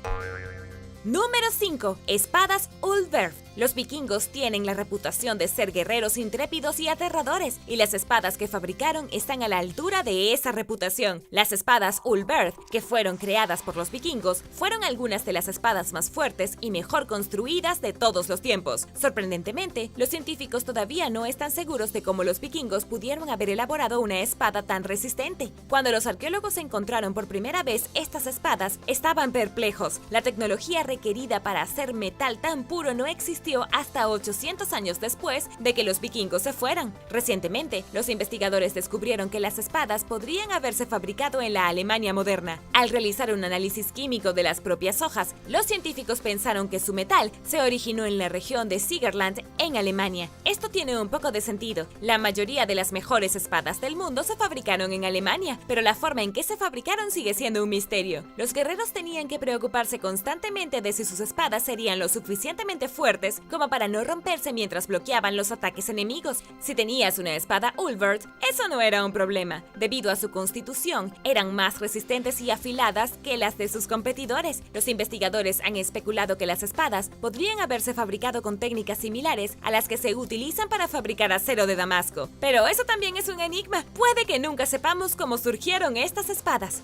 Número 5. Espadas Ulverf. Los vikingos tienen la reputación de ser guerreros intrépidos y aterradores, y las espadas que fabricaron están a la altura de esa reputación. Las espadas Ulverf, que fueron creadas por los vikingos, fueron algunas de las espadas más fuertes y mejor construidas de todos los tiempos. Sorprendentemente, los científicos todavía no están seguros de cómo los vikingos pudieron haber elaborado una espada tan resistente. Cuando los arqueólogos encontraron por primera vez estas espadas, estaban perplejos. La tecnología requerida para hacer metal tan puro no existió hasta 800 años después de que los vikingos se fueran. Recientemente, los investigadores descubrieron que las espadas podrían haberse fabricado en la Alemania moderna. Al realizar un análisis químico de las propias hojas, los científicos pensaron que su metal se originó en la región de Siegerland, en Alemania. Esto tiene un poco de sentido. La mayoría de las mejores espadas del mundo se fabricaron en Alemania, pero la forma en que se fabricaron sigue siendo un misterio. Los guerreros tenían que preocuparse constantemente de si sus espadas serían lo suficientemente fuertes como para no romperse mientras bloqueaban los ataques enemigos. Si tenías una espada Ulverf, eso no era un problema. Debido a su constitución, eran más resistentes y afiladas que las de sus competidores. Los investigadores han especulado que las espadas podrían haberse fabricado con técnicas similares a las que se utilizan para fabricar acero de Damasco. Pero eso también es un enigma. Puede que nunca sepamos cómo surgieron estas espadas.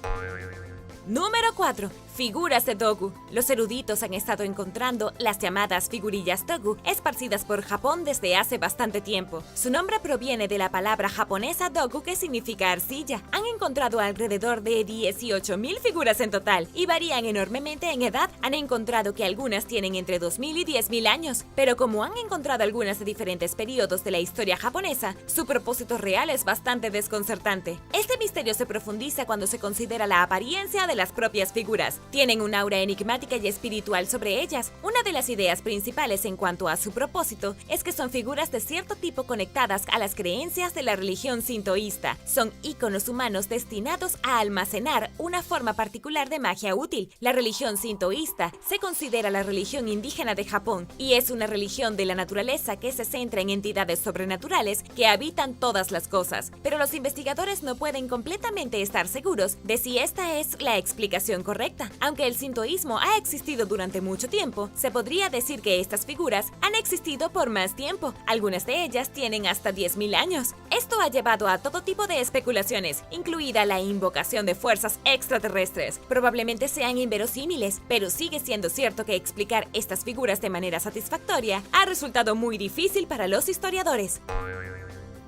Número 4. Figuras de Dogu. Los eruditos han estado encontrando las llamadas figurillas Dogu esparcidas por Japón desde hace bastante tiempo. Su nombre proviene de la palabra japonesa Dogu, que significa arcilla. Han encontrado alrededor de 18.000 figuras en total y varían enormemente en edad. Han encontrado que algunas tienen entre 2.000 y 10.000 años, pero como han encontrado algunas de diferentes periodos de la historia japonesa, su propósito real es bastante desconcertante. Este misterio se profundiza cuando se considera la apariencia de las propias figuras. Tienen un aura enigmática y espiritual sobre ellas. Una de las ideas principales en cuanto a su propósito es que son figuras de cierto tipo conectadas a las creencias de la religión sintoísta. Son íconos humanos destinados a almacenar una forma particular de magia útil. La religión sintoísta se considera la religión indígena de Japón y es una religión de la naturaleza que se centra en entidades sobrenaturales que habitan todas las cosas. Pero los investigadores no pueden completamente estar seguros de si esta es la explicación correcta. Aunque el sintoísmo ha existido durante mucho tiempo, se podría decir que estas figuras han existido por más tiempo. Algunas de ellas tienen hasta 10.000 años. Esto ha llevado a todo tipo de especulaciones, incluida la invocación de fuerzas extraterrestres. Probablemente sean inverosímiles, pero sigue siendo cierto que explicar estas figuras de manera satisfactoria ha resultado muy difícil para los historiadores.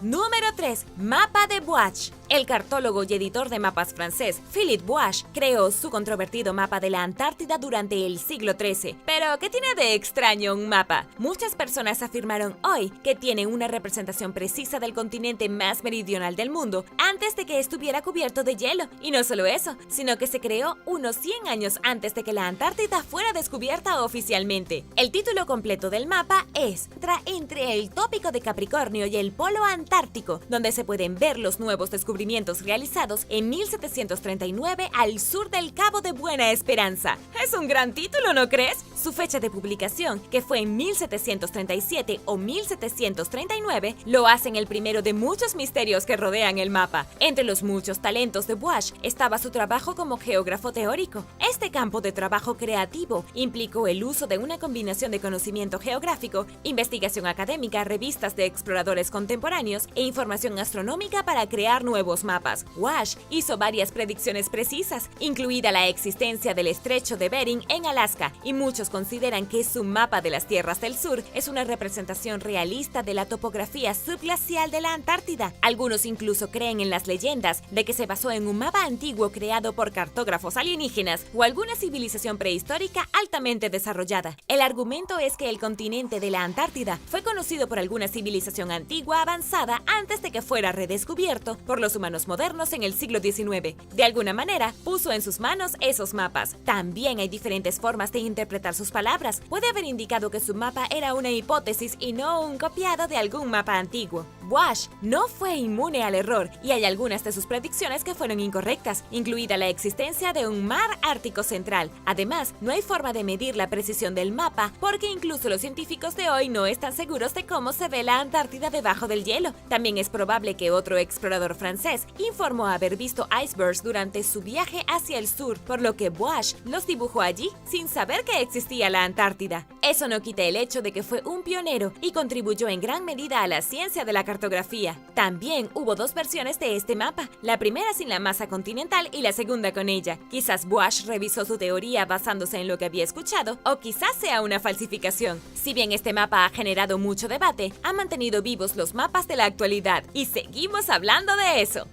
Número 3. Mapa de Bouache. El cartólogo y editor de mapas francés Philippe Bouache creó su controvertido mapa de la Antártida durante el siglo XIII. Pero, ¿qué tiene de extraño un mapa? Muchas personas afirmaron hoy que tiene una representación precisa del continente más meridional del mundo antes de que estuviera cubierto de hielo. Y no solo eso, sino que se creó unos 100 años antes de que la Antártida fuera descubierta oficialmente. El título completo del mapa es Entre el tópico de Capricornio y el polo Antártico, donde se pueden ver los nuevos descubrimientos realizados en 1739 al sur del Cabo de Buena Esperanza. Es un gran título, ¿no crees? Su fecha de publicación, que fue en 1737 o 1739, lo hacen el primero de muchos misterios que rodean el mapa. Entre los muchos talentos de Bouache estaba su trabajo como geógrafo teórico. Este campo de trabajo creativo implicó el uso de una combinación de conocimiento geográfico, investigación académica, revistas de exploradores contemporáneos e información astronómica para crear nuevos mapas. Bouache hizo varias predicciones precisas, incluida la existencia del estrecho de Bering en Alaska, y muchos consideran que su mapa de las tierras del sur es una representación realista de la topografía subglacial de la Antártida. Algunos incluso creen en las leyendas de que se basó en un mapa antiguo creado por cartógrafos alienígenas o alguna civilización prehistórica altamente desarrollada. El argumento es que el continente de la Antártida fue conocido por alguna civilización antigua avanzada antes de que fuera redescubierto por los humanos modernos en el siglo XIX. De alguna manera, puso en sus manos esos mapas. También hay diferentes formas de interpretar sus palabras. Puede haber indicado que su mapa era una hipótesis y no un copiado de algún mapa antiguo. Bouache no fue inmune al error y hay algunas de sus predicciones que fueron incorrectas, incluida la existencia de un mar ártico central. Además, no hay forma de medir la precisión del mapa porque incluso los científicos de hoy no están seguros de cómo se ve la Antártida debajo del hielo. También es probable que otro explorador francés francés informó haber visto icebergs durante su viaje hacia el sur, por lo que Boage los dibujó allí sin saber que existía la Antártida. Eso no quita el hecho de que fue un pionero y contribuyó en gran medida a la ciencia de la cartografía. También hubo dos versiones de este mapa, la primera sin la masa continental y la segunda con ella. Quizás Boage revisó su teoría basándose en lo que había escuchado, o quizás sea una falsificación. Si bien este mapa ha generado mucho debate, ha mantenido vivos los mapas de la actualidad, y seguimos hablando de eso.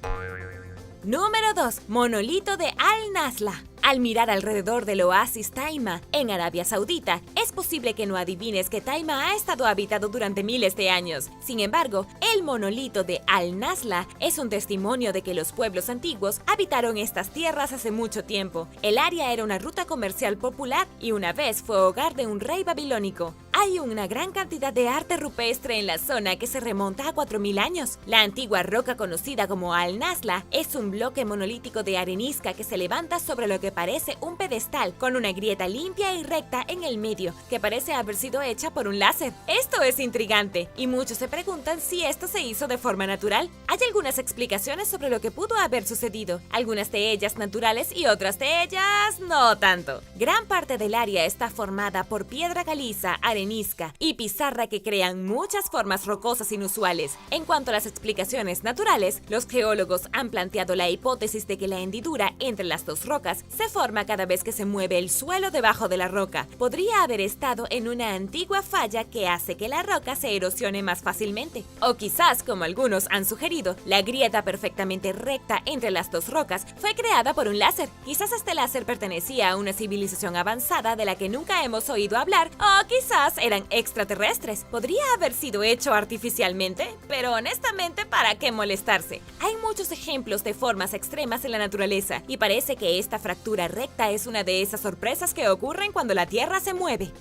Número 2. Monolito de Al-Nazla. Al mirar alrededor del oasis Taima, en Arabia Saudita, es posible que no adivines que Taima ha estado habitado durante miles de años. Sin embargo, el monolito de Al-Nazla es un testimonio de que los pueblos antiguos habitaron estas tierras hace mucho tiempo. El área era una ruta comercial popular y una vez fue hogar de un rey babilónico. Hay una gran cantidad de arte rupestre en la zona que se remonta a 4000 años. La antigua roca conocida como Al-Nazla es un bloque monolítico de arenisca que se levanta sobre lo que parece un pedestal con una grieta limpia y recta en el medio que parece haber sido hecha por un láser. Esto es intrigante y muchos se preguntan si esto se hizo de forma natural. Hay algunas explicaciones sobre lo que pudo haber sucedido, algunas de ellas naturales y otras de ellas no tanto. Gran parte del área está formada por piedra caliza, arenisca y pizarra que crean muchas formas rocosas inusuales. En cuanto a las explicaciones naturales, los geólogos han planteado la hipótesis de que la hendidura entre las dos rocas se forma cada vez que se mueve el suelo debajo de la roca. Podría haber estado en una antigua falla que hace que la roca se erosione más fácilmente. O quizás, como algunos han sugerido, la grieta perfectamente recta entre las dos rocas fue creada por un láser. Quizás este láser pertenecía a una civilización avanzada de la que nunca hemos oído hablar, o quizás eran extraterrestres. Podría haber sido hecho artificialmente, pero honestamente, ¿para qué molestarse? Hay muchos ejemplos de formas extremas en la naturaleza y parece que esta fractura recta es una de esas sorpresas que ocurren cuando la Tierra se mueve.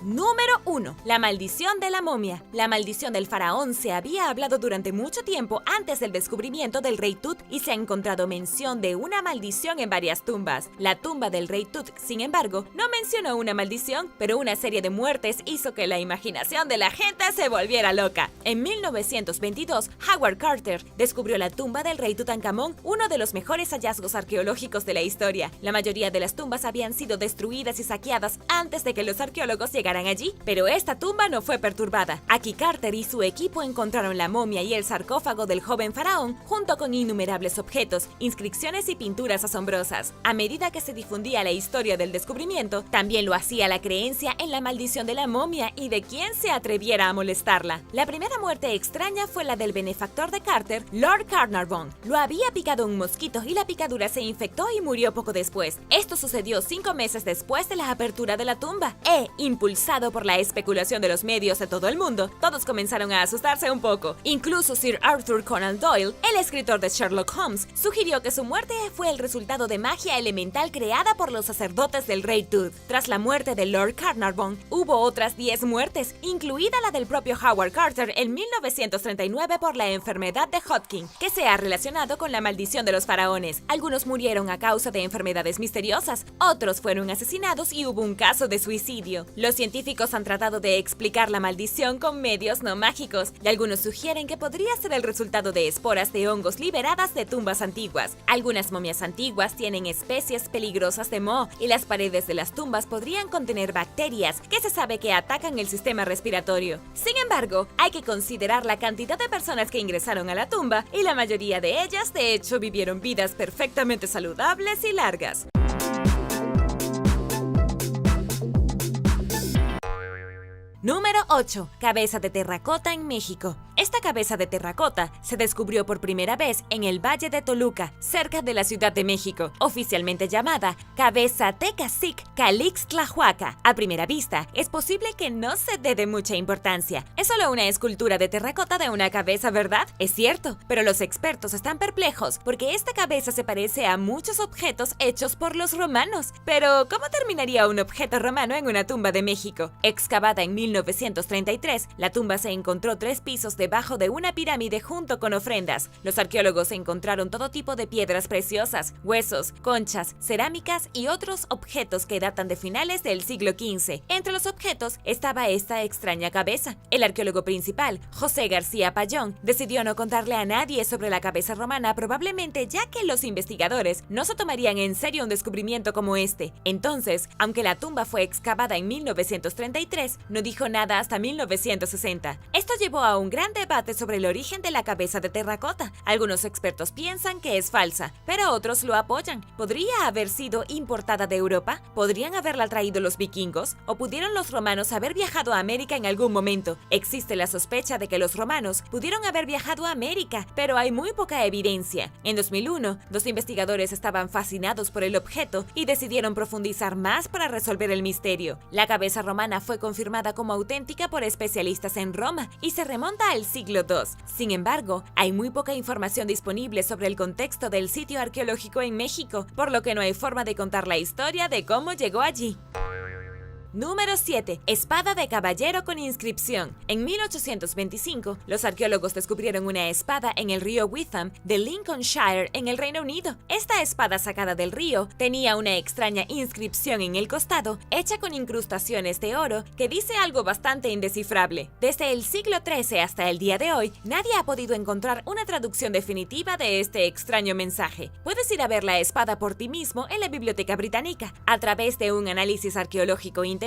Número 1. La maldición de la momia. La maldición del faraón se había hablado durante mucho tiempo antes del descubrimiento del rey Tut y se ha encontrado mención de una maldición en varias tumbas. La tumba del rey Tut, sin embargo, no mencionó una maldición, pero una serie de muertes hizo que la imaginación de la gente se volviera loca. En 1922, Howard Carter descubrió la tumba del rey Tutankamón, uno de los mejores hallazgos arqueológicos de la historia. La mayoría de las tumbas habían sido destruidas y saqueadas antes de que los arqueólogos llegaran allí, pero esta tumba no fue perturbada. Aquí Carter y su equipo encontraron la momia y el sarcófago del joven faraón, junto con innumerables objetos, inscripciones y pinturas asombrosas. A medida que se difundía la historia del descubrimiento, también lo hacía la creencia en la maldición de la momia y de quién se atreviera a molestarla. La primera muerte extraña fue la del benefactor de Carter, Lord Carnarvon. Lo había picado un mosquito y la picadura se infectó y murió poco después. Esto sucedió 5 meses después de la apertura de la tumba. Impulsado por la especulación de los medios de todo el mundo, todos comenzaron a asustarse un poco. Incluso Sir Arthur Conan Doyle, el escritor de Sherlock Holmes, sugirió que su muerte fue el resultado de magia elemental creada por los sacerdotes del rey Tut. Tras la muerte de Lord Carnarvon, hubo otras 10 muertes, incluida la del propio Howard Carter en 1939 por la enfermedad de Hodgkin, que se ha relacionado con la maldición de los faraones. Algunos murieron a causa de enfermedades misteriosas, otros fueron asesinados y hubo un caso de suicidio. Los científicos han tratado de explicar la maldición con medios no mágicos, y algunos sugieren que podría ser el resultado de esporas de hongos liberadas de tumbas antiguas. Algunas momias antiguas tienen especies peligrosas de moho, y las paredes de las tumbas podrían contener bacterias que se sabe que atacan el sistema respiratorio. Sin embargo, hay que considerar la cantidad de personas que ingresaron a la tumba, y la mayoría de ellas, de hecho, vivieron vidas perfectamente saludables y largas. Número 8. Cabeza de terracota en México. Esta cabeza de terracota se descubrió por primera vez en el Valle de Toluca, cerca de la Ciudad de México, oficialmente llamada Cabeza Tecacic Calixtlahuaca. A primera vista, es posible que no se dé de mucha importancia. Es solo una escultura de terracota de una cabeza, ¿verdad? Es cierto, pero los expertos están perplejos porque esta cabeza se parece a muchos objetos hechos por los romanos. Pero, ¿cómo terminaría un objeto romano en una tumba de México? Excavada en 1900 1933, la tumba se encontró 3 pisos debajo de una pirámide junto con ofrendas. Los arqueólogos encontraron todo tipo de piedras preciosas, huesos, conchas, cerámicas y otros objetos que datan de finales del siglo XV. Entre los objetos estaba esta extraña cabeza. El arqueólogo principal, José García Payón, decidió no contarle a nadie sobre la cabeza romana, probablemente ya que los investigadores no se tomarían en serio un descubrimiento como este. Entonces, aunque la tumba fue excavada en 1933, no dijo nada hasta 1960. Esto llevó a un gran debate sobre el origen de la cabeza de terracota. Algunos expertos piensan que es falsa, pero otros lo apoyan. ¿Podría haber sido importada de Europa? ¿Podrían haberla traído los vikingos? ¿O pudieron los romanos haber viajado a América en algún momento? Existe la sospecha de que los romanos pudieron haber viajado a América, pero hay muy poca evidencia. En 2001, los investigadores estaban fascinados por el objeto y decidieron profundizar más para resolver el misterio. La cabeza romana fue confirmada como auténtica por especialistas en Roma y se remonta al siglo II. Sin embargo, hay muy poca información disponible sobre el contexto del sitio arqueológico en México, por lo que no hay forma de contar la historia de cómo llegó allí. Número 7. Espada de caballero con inscripción. En 1825, los arqueólogos descubrieron una espada en el río Witham de Lincolnshire, en el Reino Unido. Esta espada sacada del río tenía una extraña inscripción en el costado, hecha con incrustaciones de oro, que dice algo bastante indescifrable. Desde el siglo XIII hasta el día de hoy, nadie ha podido encontrar una traducción definitiva de este extraño mensaje. Puedes ir a ver la espada por ti mismo en la Biblioteca Británica. A través de un análisis arqueológico intensivo,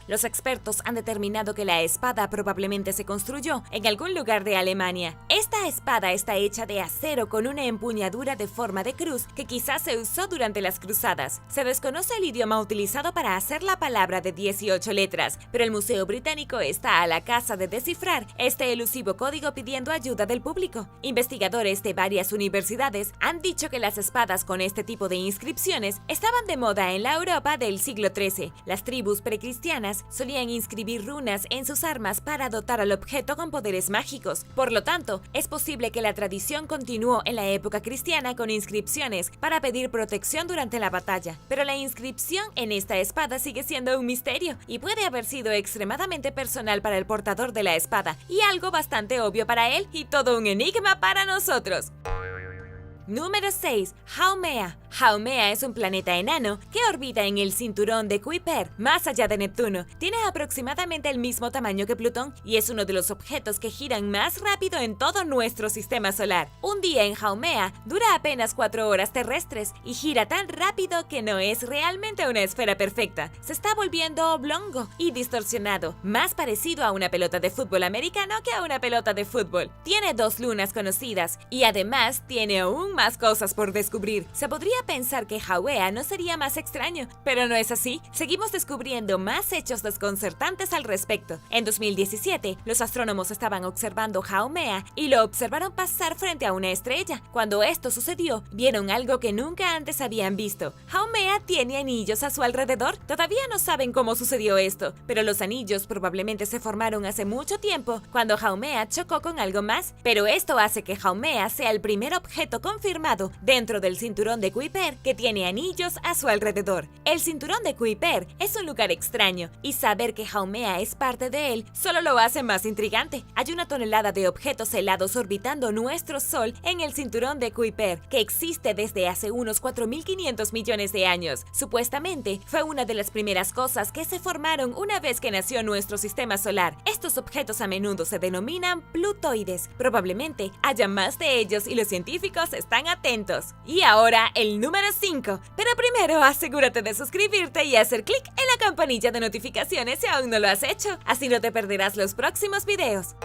los expertos han determinado que la espada probablemente se construyó en algún lugar de Alemania. Esta espada está hecha de acero con una empuñadura de forma de cruz que quizás se usó durante las cruzadas. Se desconoce el idioma utilizado para hacer la palabra de 18 letras, pero el Museo Británico está a la caza de descifrar este elusivo código pidiendo ayuda del público. Investigadores de varias universidades han dicho que las espadas con este tipo de inscripciones estaban de moda en la Europa del siglo XIII. Las tribus precristianas solían inscribir runas en sus armas para dotar al objeto con poderes mágicos. Por lo tanto, es posible que la tradición continuó en la época cristiana con inscripciones para pedir protección durante la batalla. Pero la inscripción en esta espada sigue siendo un misterio y puede haber sido extremadamente personal para el portador de la espada y algo bastante obvio para él y todo un enigma para nosotros. Número 6. Haumea. Haumea es un planeta enano que orbita en el cinturón de Kuiper, más allá de Neptuno. Tiene aproximadamente el mismo tamaño que Plutón y es uno de los objetos que giran más rápido en todo nuestro sistema solar. Un día en Haumea dura apenas 4 horas terrestres y gira tan rápido que no es realmente una esfera perfecta. Se está volviendo oblongo y distorsionado, más parecido a una pelota de fútbol americano que a una pelota de fútbol. Tiene 2 lunas conocidas y además tiene aún más cosas por descubrir. Se podría pensar que Haumea no sería más extraño, pero no es así. Seguimos descubriendo más hechos desconcertantes al respecto. En 2017, los astrónomos estaban observando Haumea y lo observaron pasar frente a una estrella. Cuando esto sucedió, vieron algo que nunca antes habían visto. Haumea tiene anillos a su alrededor. Todavía no saben cómo sucedió esto, pero los anillos probablemente se formaron hace mucho tiempo cuando Haumea chocó con algo más. Pero esto hace que Haumea sea el primer objeto confirmado dentro del cinturón de Kuiper que tiene anillos a su alrededor. El cinturón de Kuiper es un lugar extraño y saber que Haumea es parte de él solo lo hace más intrigante. Hay 1 tonelada de objetos helados orbitando nuestro Sol en el cinturón de Kuiper, que existe desde hace unos 4.500 millones de años. Supuestamente fue una de las primeras cosas que se formaron una vez que nació nuestro sistema solar. Estos objetos a menudo se denominan plutoides. Probablemente haya más de ellos y los científicos están atentos. Y ahora el número 5. Pero primero asegúrate de suscribirte y hacer clic en la campanilla de notificaciones si aún no lo has hecho. Así no te perderás los próximos videos.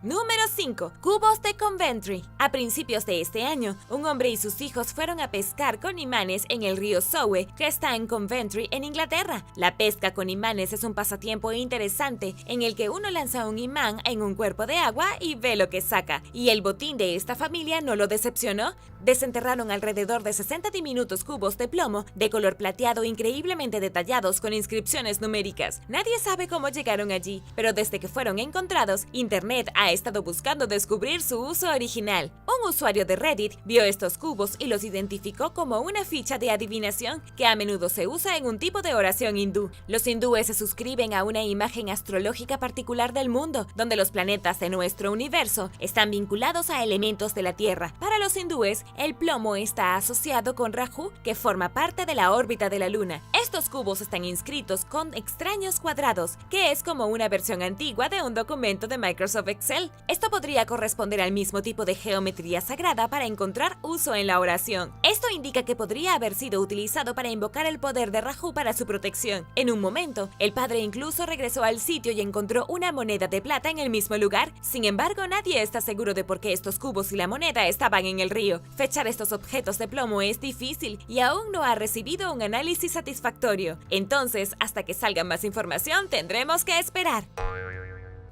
Número 5. Cubos de Coventry. A principios de este año, un hombre y sus hijos fueron a pescar con imanes en el río Sowe, que está en Coventry, en Inglaterra. La pesca con imanes es un pasatiempo interesante en el que uno lanza un imán en un cuerpo de agua y ve lo que saca. Y el botín de esta familia no lo decepcionó. Desenterraron alrededor de 60 diminutos cubos de plomo de color plateado increíblemente detallados con inscripciones numéricas. Nadie sabe cómo llegaron allí, pero desde que fueron encontrados, Internet ha estado buscando descubrir su uso original. Un usuario de Reddit vio estos cubos y los identificó como una ficha de adivinación que a menudo se usa en un tipo de oración hindú. Los hindúes se suscriben a una imagen astrológica particular del mundo, donde los planetas de nuestro universo están vinculados a elementos de la Tierra. Para los hindúes, el plomo está asociado con Rahu, que forma parte de la órbita de la Luna. Estos cubos están inscritos con extraños cuadrados, que es como una versión antigua de un documento de Microsoft Excel. Esto podría corresponder al mismo tipo de geometría sagrada para encontrar uso en la oración. Esto indica que podría haber sido utilizado para invocar el poder de Rahu para su protección. En un momento, el padre incluso regresó al sitio y encontró una moneda de plata en el mismo lugar. Sin embargo, nadie está seguro de por qué estos cubos y la moneda estaban en el río. Fechar estos objetos de plomo es difícil y aún no ha recibido un análisis satisfactorio. Entonces, hasta que salga más información, tendremos que esperar.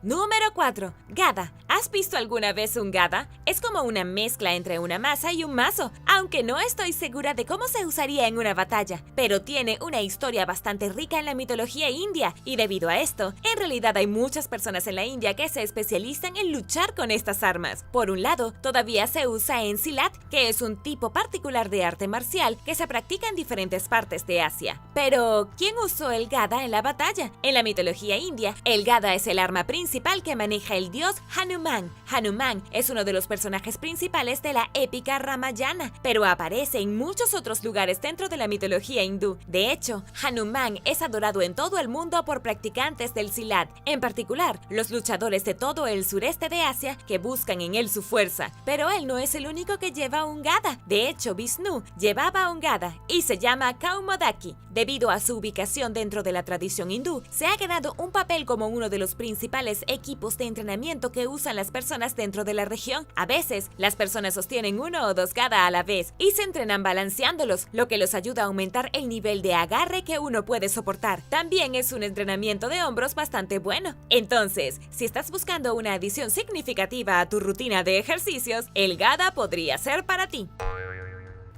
Número 4. Gada. ¿Has visto alguna vez un gada? Es como una mezcla entre una maza y un mazo, aunque no estoy segura de cómo se usaría en una batalla, pero tiene una historia bastante rica en la mitología india, y debido a esto, en realidad hay muchas personas en la India que se especializan en luchar con estas armas. Por un lado, todavía se usa en Silat, que es un tipo particular de arte marcial que se practica en diferentes partes de Asia. Pero, ¿quién usó el gada en la batalla? En la mitología india, el gada es el arma principal que maneja el dios Hanuman. Hanuman es uno de los personajes principales de la épica Ramayana, pero aparece en muchos otros lugares dentro de la mitología hindú. De hecho, Hanuman es adorado en todo el mundo por practicantes del Silat, en particular los luchadores de todo el sureste de Asia que buscan en él su fuerza. Pero él no es el único que lleva un gada. De hecho, Vishnu llevaba un gada y se llama Kaumodaki. Debido a su ubicación dentro de la tradición hindú, se ha ganado un papel como uno de los principales equipos de entrenamiento que usan las personas dentro de la región. A veces, las personas sostienen uno o dos gada a la vez y se entrenan balanceándolos, lo que los ayuda a aumentar el nivel de agarre que uno puede soportar. También es un entrenamiento de hombros bastante bueno. Entonces, si estás buscando una adición significativa a tu rutina de ejercicios, el gada podría ser para ti.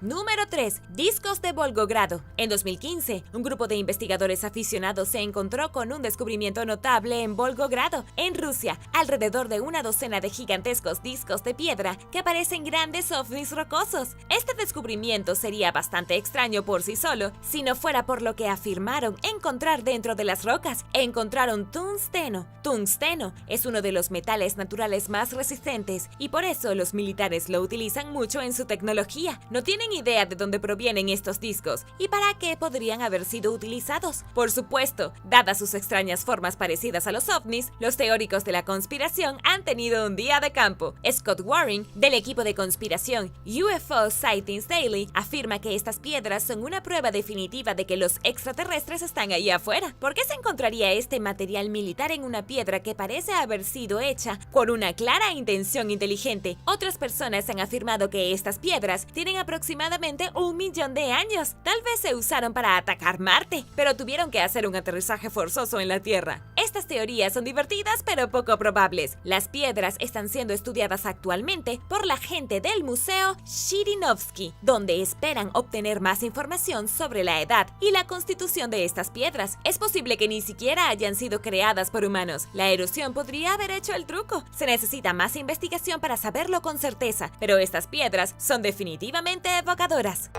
Número 3. Discos de Volgogrado. En 2015, un grupo de investigadores aficionados se encontró con un descubrimiento notable en Volgogrado, en Rusia, alrededor de una docena de gigantescos discos de piedra que parecen grandes ovnis rocosos. Este descubrimiento sería bastante extraño por sí solo, si no fuera por lo que afirmaron encontrar dentro de las rocas. Encontraron tungsteno. Tungsteno es uno de los metales naturales más resistentes y por eso los militares lo utilizan mucho en su tecnología. No tienen idea de dónde provienen estos discos y para qué podrían haber sido utilizados. Por supuesto, dadas sus extrañas formas parecidas a los ovnis, los teóricos de la conspiración han tenido un día de campo. Scott Waring, del equipo de conspiración UFO Sightings Daily, afirma que estas piedras son una prueba definitiva de que los extraterrestres están ahí afuera. ¿Por qué se encontraría este material militar en una piedra que parece haber sido hecha con una clara intención inteligente? Otras personas han afirmado que estas piedras tienen aproximadamente 1 millón de años. Tal vez se usaron para atacar Marte, pero tuvieron que hacer un aterrizaje forzoso en la Tierra. Estas teorías son divertidas pero poco probables. Las piedras están siendo estudiadas actualmente por la gente del Museo Shirinovsky, donde esperan obtener más información sobre la edad y la constitución de estas piedras. Es posible que ni siquiera hayan sido creadas por humanos. La erosión podría haber hecho el truco. Se necesita más investigación para saberlo con certeza, pero estas piedras son definitivamente evocadoras.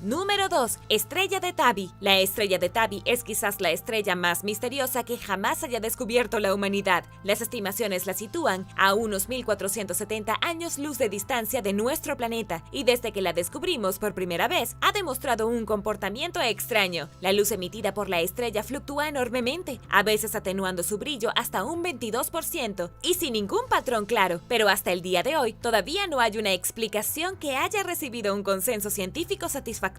Número 2. Estrella de Tabi. La estrella de Tabi es quizás la estrella más misteriosa que jamás haya descubierto la humanidad. Las estimaciones la sitúan a unos 1470 años luz de distancia de nuestro planeta, y desde que la descubrimos por primera vez, ha demostrado un comportamiento extraño. La luz emitida por la estrella fluctúa enormemente, a veces atenuando su brillo hasta un 22%, y sin ningún patrón claro, pero hasta el día de hoy todavía no hay una explicación que haya recibido un consenso científico satisfactorio.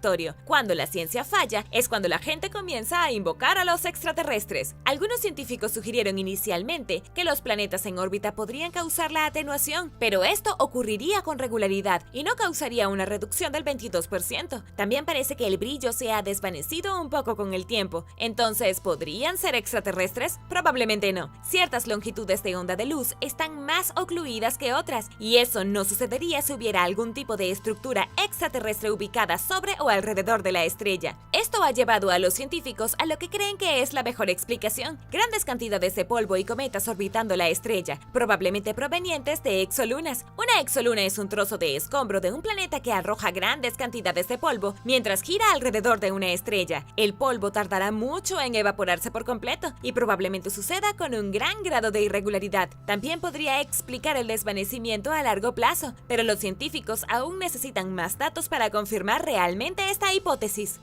Cuando la ciencia falla, es cuando la gente comienza a invocar a los extraterrestres. Algunos científicos sugirieron inicialmente que los planetas en órbita podrían causar la atenuación, pero esto ocurriría con regularidad y no causaría una reducción del 22%. También parece que el brillo se ha desvanecido un poco con el tiempo. Entonces, ¿podrían ser extraterrestres? Probablemente no. Ciertas longitudes de onda de luz están más ocluidas que otras, y eso no sucedería si hubiera algún tipo de estructura extraterrestre ubicada sobre o alrededor de la estrella. Esto ha llevado a los científicos a lo que creen que es la mejor explicación: grandes cantidades de polvo y cometas orbitando la estrella, probablemente provenientes de exolunas. Una exoluna es un trozo de escombro de un planeta que arroja grandes cantidades de polvo mientras gira alrededor de una estrella. El polvo tardará mucho en evaporarse por completo y probablemente suceda con un gran grado de irregularidad. También podría explicar el desvanecimiento a largo plazo, pero los científicos aún necesitan más datos para confirmar realmente esta hipótesis.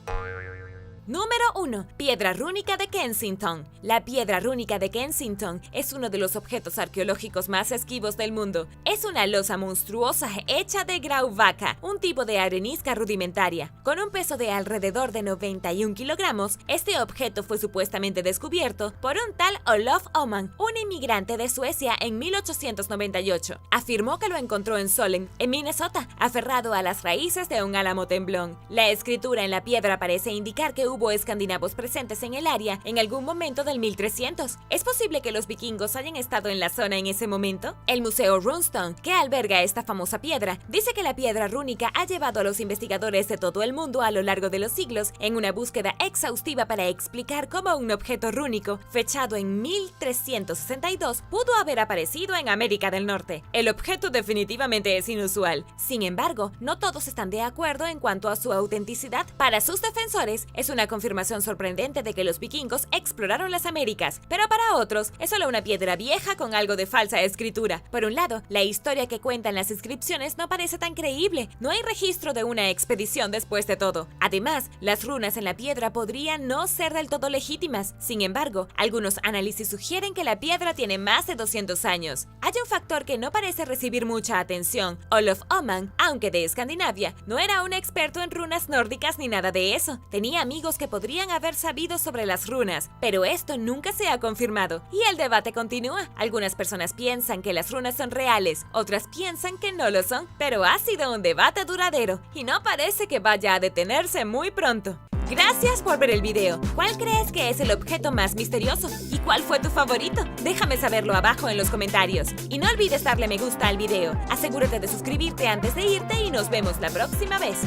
Número 1. Piedra rúnica de Kensington. La piedra rúnica de Kensington es uno de los objetos arqueológicos más esquivos del mundo. Es una losa monstruosa hecha de grauwacke, un tipo de arenisca rudimentaria. Con un peso de alrededor de 91 kilogramos, este objeto fue supuestamente descubierto por un tal Olof Öhman, un inmigrante de Suecia en 1898. Afirmó que lo encontró en Solen, en Minnesota, aferrado a las raíces de un álamo temblón. La escritura en la piedra parece indicar que hubo escandinavos presentes en el área en algún momento del 1300. ¿Es posible que los vikingos hayan estado en la zona en ese momento? El Museo Runestone, que alberga esta famosa piedra, dice que la piedra rúnica ha llevado a los investigadores de todo el mundo a lo largo de los siglos en una búsqueda exhaustiva para explicar cómo un objeto rúnico, fechado en 1362, pudo haber aparecido en América del Norte. El objeto definitivamente es inusual. Sin embargo, no todos están de acuerdo en cuanto a su autenticidad. Para sus defensores, es una confirmación sorprendente de que los vikingos exploraron las Américas, pero para otros es solo una piedra vieja con algo de falsa escritura. Por un lado, la historia que cuentan las inscripciones no parece tan creíble. No hay registro de una expedición después de todo. Además, las runas en la piedra podrían no ser del todo legítimas. Sin embargo, algunos análisis sugieren que la piedra tiene más de 200 años. Hay un factor que no parece recibir mucha atención. Olof Öhman, aunque de Escandinavia, no era un experto en runas nórdicas ni nada de eso. Tenía amigos que podrían haber sabido sobre las runas, pero esto nunca se ha confirmado y el debate continúa. Algunas personas piensan que las runas son reales, otras piensan que no lo son, pero ha sido un debate duradero y no parece que vaya a detenerse muy pronto. Gracias por ver el video. ¿Cuál crees que es el objeto más misterioso? ¿Y cuál fue tu favorito? Déjame saberlo abajo en los comentarios. Y no olvides darle me gusta al video. Asegúrate de suscribirte antes de irte y nos vemos la próxima vez.